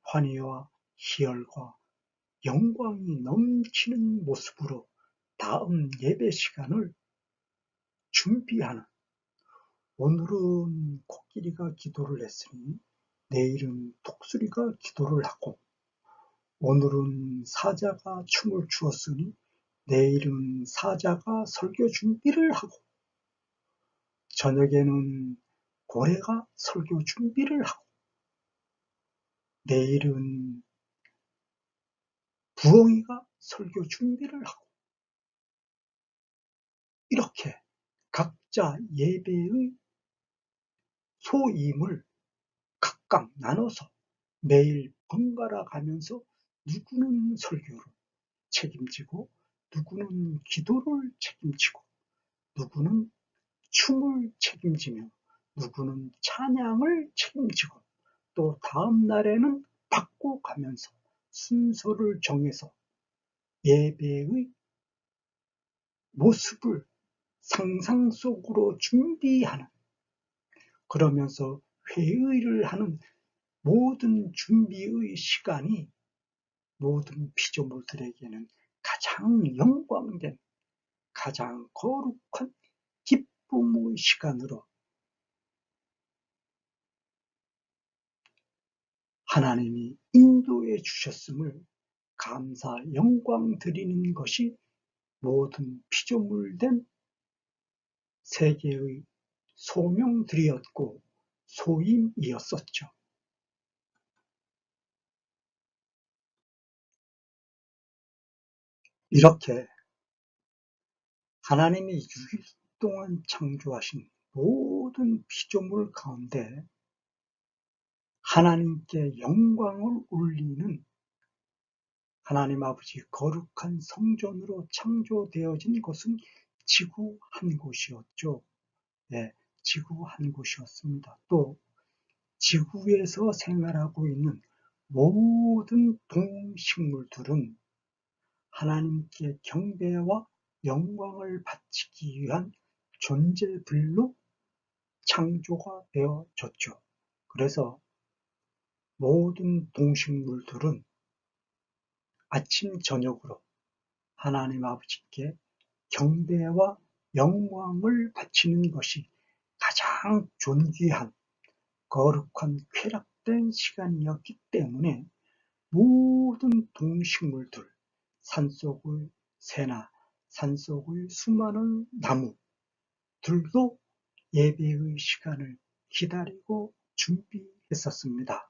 환희와 희열과 영광이 넘치는 모습으로 다음 예배 시간을 준비하는 오늘은 코끼리가 기도를 했으니 내일은 독수리가 기도를 하고 오늘은 사자가 춤을 추었으니 내일은 사자가 설교 준비를 하고 저녁에는 고래가 설교 준비를 하고 내일은 부엉이가 설교 준비를 하고 이렇게 각자 예배의 소임을 각각 나눠서 매일 번갈아 가면서 누구는 설교를 책임지고 누구는 기도를 책임지고 누구는 춤을 책임지며 누구는 찬양을 책임지고 또 다음 날에는 바꿔가면서 순서를 정해서 예배의 모습을 상상 속으로 준비하는, 그러면서 회의를 하는 모든 준비의 시간이 모든 피조물들에게는 가장 영광된, 가장 거룩한 기쁨의 시간으로 하나님이 인도해 주셨음을 감사 영광 드리는 것이 모든 피조물된 세계의 소명들이었고 소임이었었죠. 이렇게 하나님이 6일 동안 창조하신 모든 피조물 가운데 하나님께 영광을 올리는 하나님 아버지 거룩한 성전으로 창조되어진 것은 지구 한 곳이었죠. 네, 지구 한 곳이었습니다. 또 지구에서 생활하고 있는 모든 동식물들은 하나님께 경배와 영광을 바치기 위한 존재들로 창조가 되어졌죠. 그래서 모든 동식물들은 아침 저녁으로 하나님 아버지께 경배와 영광을 바치는 것이 가장 존귀한 거룩한 쾌락된 시간이었기 때문에 모든 동식물들, 산속의 새나 산속의 수많은 나무들도 예배의 시간을 기다리고 준비했었습니다.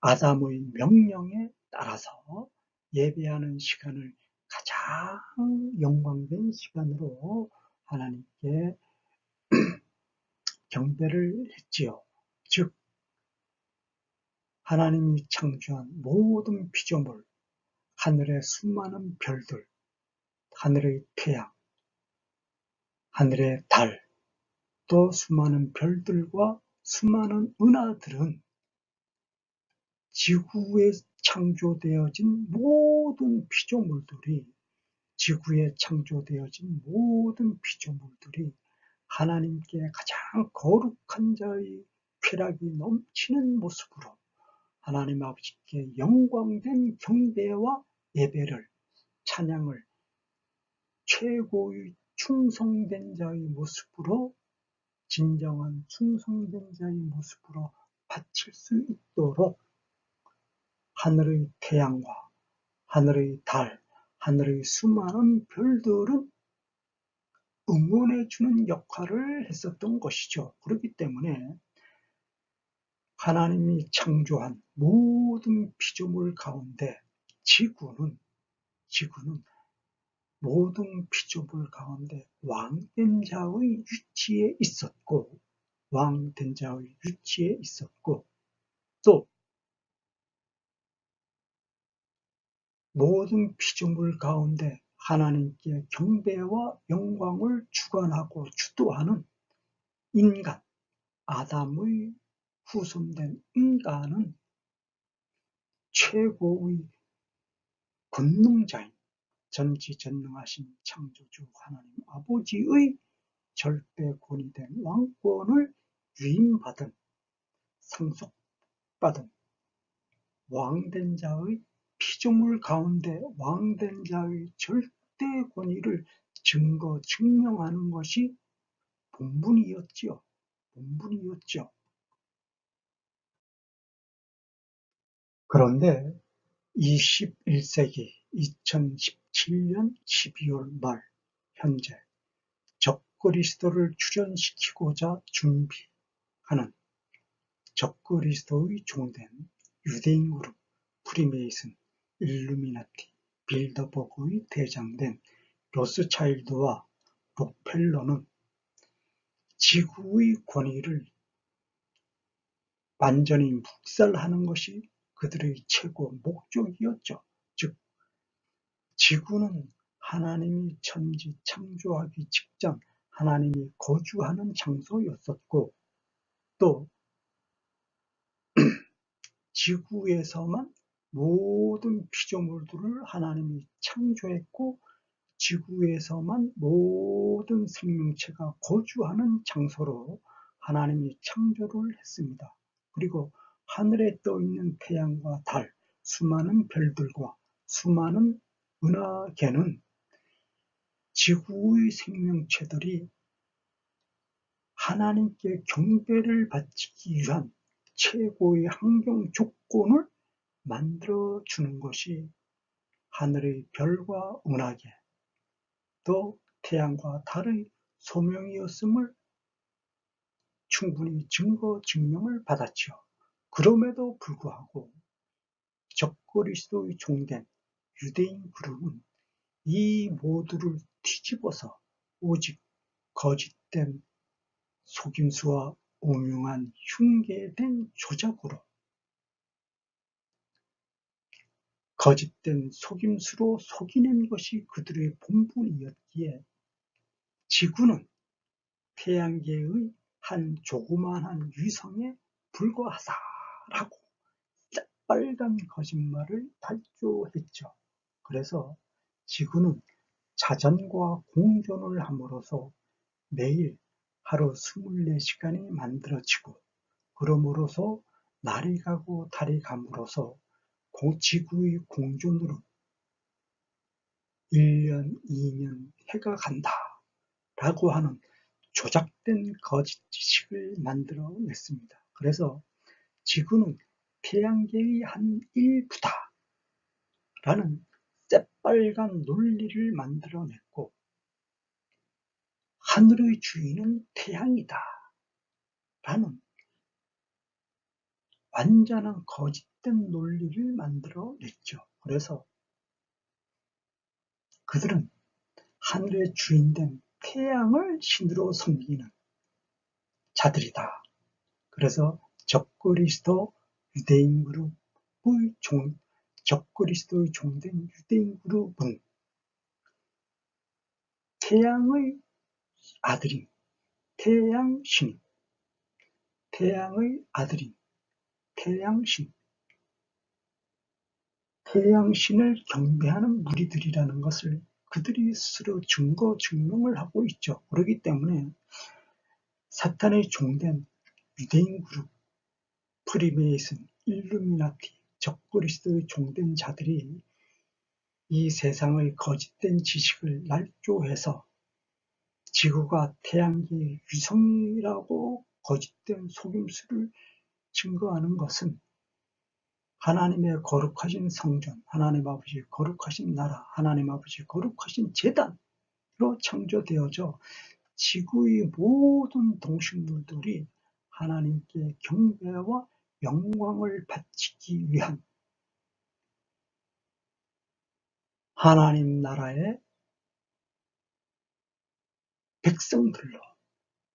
아담의 명령에 따라서 예배하는 시간을 가장 영광된 시간으로 하나님께 경배를 했지요. 즉 하나님이 창조한 모든 피조물, 하늘의 수많은 별들, 하늘의 태양, 하늘의 달, 또 수많은 별들과 수많은 은하들은 지구에 창조되어진 모든 피조물들이 지구에 창조되어진 모든 피조물들이 하나님께 가장 거룩한 자의 쾌락이 넘치는 모습으로 하나님 아버지께 영광된 경배와 예배를, 찬양을 최고의 충성된 자의 모습으로, 진정한 충성된 자의 모습으로 바칠 수 있도록 하늘의 태양과 하늘의 달, 하늘의 수많은 별들은 응원해주는 역할을 했었던 것이죠. 그렇기 때문에 하나님이 창조한 모든 피조물 가운데 지구는 모든 피조물 가운데 왕된 자의 위치에 있었고, 또 모든 피조물 가운데 하나님께 경배와 영광을 주관하고 주도하는 인간, 아담의 후손된 인간은 최고의 권능자인 전지전능하신 창조주 하나님 아버지의 절대 권위된 왕권을 위임받은, 상속받은 왕된 자의 피조물 가운데 왕된 자의 절대 권위를 증명하는 것이 본분이었죠. 그런데 21세기 2017년 12월 말 현재 적그리스도를 출현시키고자 준비하는 적그리스도의 종된 유대인 그룹 프리메이슨, 일루미나티, 빌더버그의 대장된 로스차일드와 록펠러는 지구의 권위를 완전히 묵살하는 것이 그들의 최고 목적이었죠. 즉, 지구는 하나님이 천지 창조하기 직전 하나님이 거주하는 장소였었고, 또 지구에서만 모든 피조물들을 하나님이 창조했고, 지구에서만 모든 생명체가 거주하는 장소로 하나님이 창조를 했습니다. 그리고 하늘에 떠 있는 태양과 달, 수많은 별들과 수많은 은하계는 지구의 생명체들이 하나님께 경배를 바치기 위한 최고의 환경 조건을 만들어 주는 것이 하늘의 별과 은하계, 또 태양과 달의 소명이었음을 충분히 증거 증명을 받았죠. 그럼에도 불구하고 적그리스도의 종된 유대인 그룹은 이 모두를 뒤집어서 오직 거짓된 속임수와 음흉한 흉계된 조작으로, 거짓된 속임수로 속이는 것이 그들의 본분이었기에 지구는 태양계의 한 조그마한 위성에 불과하다라고 새빨간 거짓말을 발조했죠. 그래서 지구는 자전과 공전을 함으로써 매일 하루 24시간이 만들어지고, 그러므로서 날이 가고 달이 감으로써 지구의 공전으로 1년, 2년 해가 간다 라고 하는 조작된 거짓 지식을 만들어냈습니다. 그래서 지구는 태양계의 한 일부다 라는 새빨간 논리를 만들어냈고, 하늘의 주인은 태양이다 라는 완전한 거짓된 논리를 만들어냈죠. 그래서 그들은 하늘의 주인된 태양을 신으로 섬기는 자들이다. 그래서 적그리스도 유대인 그룹의 적그리스도의 종된 유대인 그룹은 태양의 아들인 태양신, 태양의 아들인 태양신, 태양신을 경배하는 무리들이라는 것을 그들이 스스로 증거 증명을 하고 있죠. 그렇기 때문에 사탄의 종된 유대인 그룹, 프리메이슨, 일루미나티, 적그리스도의 종된 자들이 이 세상의 거짓된 지식을 날조해서 지구가 태양계의 위성이라고 거짓된 속임수를 증거하는 것은 하나님의 거룩하신 성전, 하나님 아버지의 거룩하신 나라, 하나님 아버지의 거룩하신 제단으로 창조되어져 지구의 모든 동식물들이 하나님께 경배와 영광을 바치기 위한 하나님 나라의 백성들로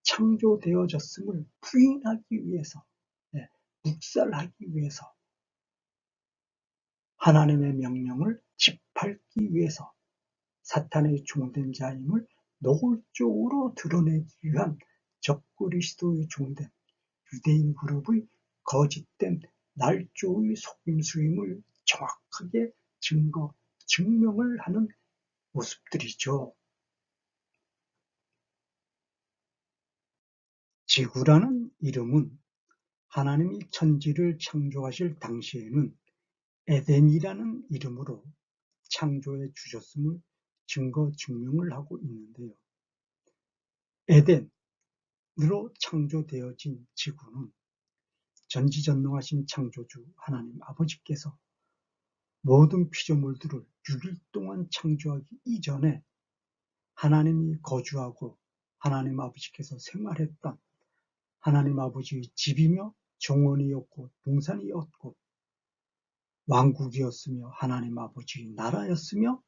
창조되어졌음을 부인하기 위해서, 묵살하기 위해서, 하나님의 명령을 짓밟기 위해서 사탄의 종된 자임을 노골적으로 드러내기 위한 적그리스도의 종된 유대인 그룹의 거짓된 날조의 속임수임을 정확하게 증명을 하는 모습들이죠. 지구라는 이름은 하나님이 천지를 창조하실 당시에는 에덴이라는 이름으로 창조해 주셨음을 증거 증명을 하고 있는데요. 에덴으로 창조되어진 지구는 전지전능하신 창조주 하나님 아버지께서 모든 피조물들을 6일 동안 창조하기 이전에 하나님이 거주하고 하나님 아버지께서 생활했던 하나님 아버지의 집이며 정원이었고 동산이었고 왕국이었으며 하나님 아버지의 나라였으며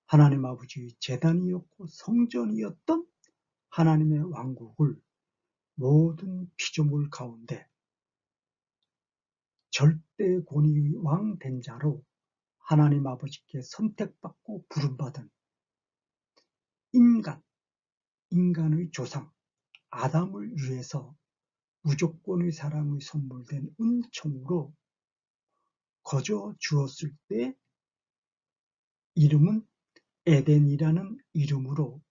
하나님 아버지의 제단이었고 성전이었던 하나님의 왕국을 모든 피조물 가운데 절대 권위의 왕 된 자로 하나님 아버지께 선택받고 부름받은 인간의 조상 아담을 위해서 무조건의 사랑의 선물된 은총으로 거저 주었을 때 이름은 에덴이라는 이름으로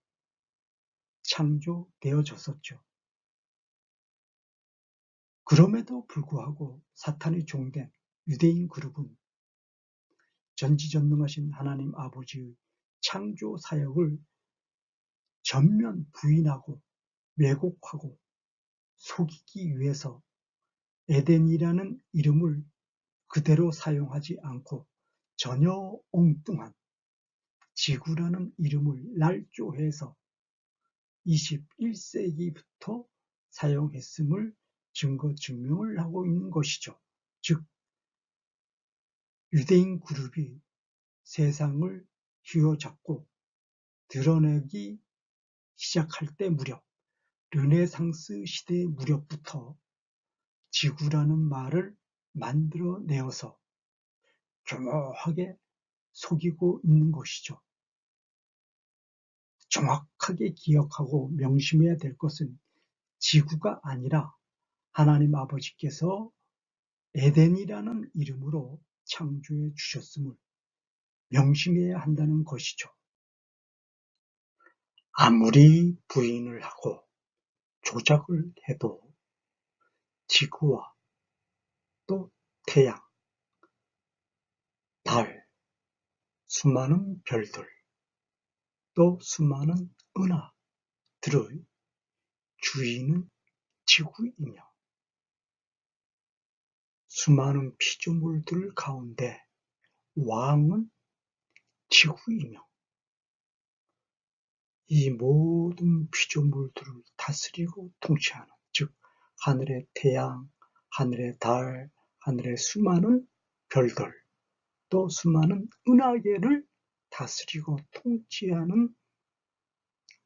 창조되어졌었죠. 그럼에도 불구하고 사탄의 종된 유대인 그룹은 전지전능하신 하나님 아버지의 창조 사역을 전면 부인하고 왜곡하고 속이기 위해서 에덴이라는 이름을 그대로 사용하지 않고 전혀 엉뚱한 지구라는 이름을 날조해서 21세기부터 사용했음을 증거 증명을 하고 있는 것이죠. 즉 유대인 그룹이 세상을 휘어잡고 드러내기 시작할 때 무렵 르네상스 시대 무렵부터 지구라는 말을 만들어내어서 교묘하게 속이고 있는 것이죠. 정확하게 기억하고 명심해야 될 것은 지구가 아니라 하나님 아버지께서 에덴이라는 이름으로 창조해 주셨음을 명심해야 한다는 것이죠. 아무리 부인을 하고 조작을 해도 지구와 또 태양, 달, 수많은 별들, 또 수많은 은하들의 주인은 지구이며 수많은 피조물들 가운데 왕은 지구이며 이 모든 피조물들을 다스리고 통치하는, 즉 하늘의 태양, 하늘의 달, 하늘의 수많은 별들, 또 수많은 은하계를 다스리고 통치하는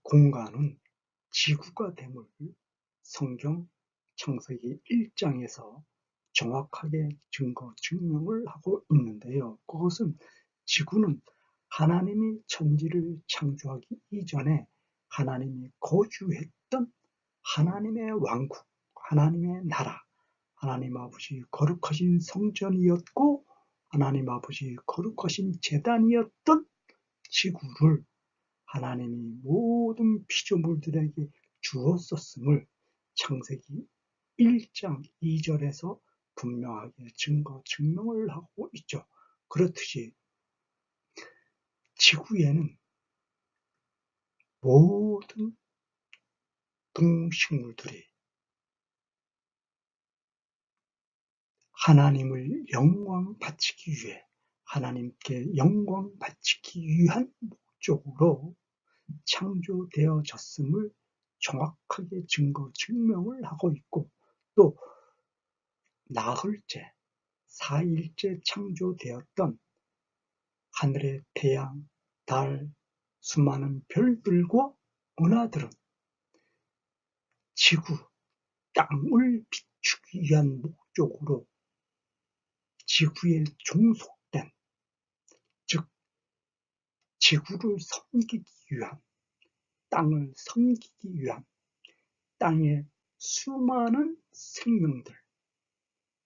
공간은 지구가 됨을 성경 창세기 1장에서 정확하게 증거 증명을 하고 있는데요. 그것은 지구는 하나님이 천지를 창조하기 이전에 하나님이 거주했던 하나님의 왕국, 하나님의 나라, 하나님 아버지의 거룩하신 성전이었고 하나님 아버지의 거룩하신 제단이었던 지구를 하나님이 모든 피조물들에게 주었었음을 창세기 1장 2절에서 분명하게 증거 증명을 하고 있죠. 그렇듯이 지구에는 모든 동식물들이 하나님을 영광 바치기 위해 하나님께 영광 바치기 위한 목적으로 창조되어졌음을 정확하게 증거 증명을 하고 있고 또 나흘째, 4일째 창조되었던 하늘의 태양, 달, 수많은 별들과 은하들은 지구, 땅을 비추기 위한 목적으로 지구에 종속된, 즉 지구를 섬기기 위한, 땅을 섬기기 위한 땅의 수많은 생명들,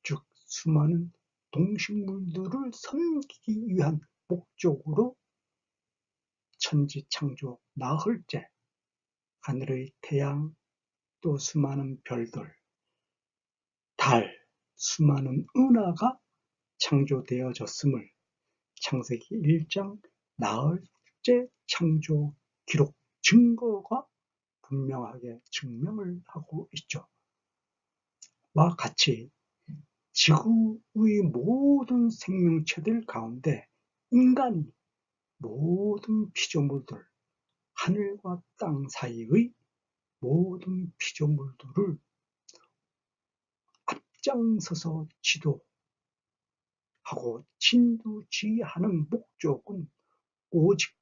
즉 수많은 동식물들을 섬기기 위한 목적으로 천지창조 나흘째 하늘의 태양, 또 수많은 별들, 달, 수많은 은하가 창조되어졌음을 창세기 1장 나흘째 창조 기록 증거가 분명하게 증명을 하고 있죠. 와 같이 지구의 모든 생명체들 가운데 인간이 모든 피조물들, 하늘과 땅 사이의 모든 피조물들을 앞장서서 지도하고 하고 진두지휘하는 목적은 오직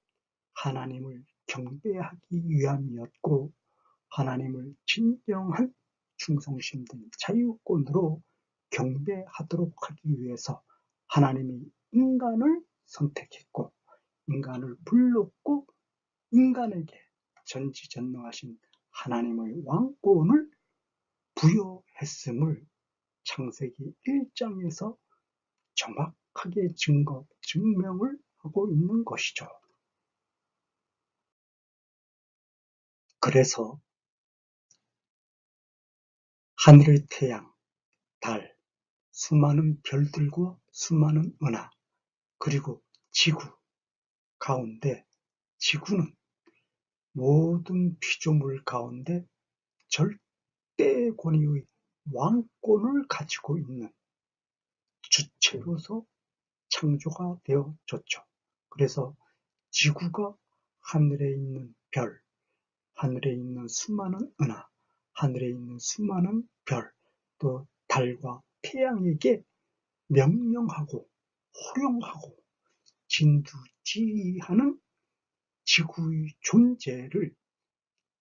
하나님을 경배하기 위함이었고, 하나님을 진정한 충성심된 자유권으로 경배하도록 하기 위해서 하나님이 인간을 선택했고, 인간을 불렀고, 인간에게 전지전능하신 하나님의 왕권을 부여했음을 창세기 1장에서 정확하게 증명을 하고 있는 것이죠. 그래서 하늘의 태양, 달, 수많은 별들과 수많은 은하, 그리고 지구 가운데, 지구는 모든 피조물 가운데 절대 권위의 왕권을 가지고 있는 주체로서 창조가 되어졌죠. 그래서 지구가 하늘에 있는 별, 하늘에 있는 수많은 은하, 하늘에 있는 수많은 별, 또 달과 태양에게 명령하고 호령하고 진두지휘하는 지구의 존재를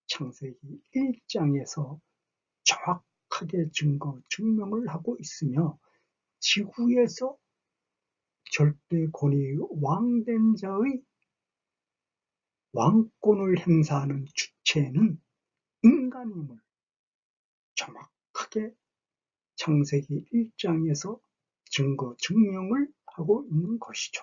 창세기 1장에서 정확하게 증명을 하고 있으며, 지구에서 절대 권위의 왕된 자의 왕권을 행사하는 주체는 인간임을 정확하게 창세기 1장에서 증명을 하고 있는 것이죠.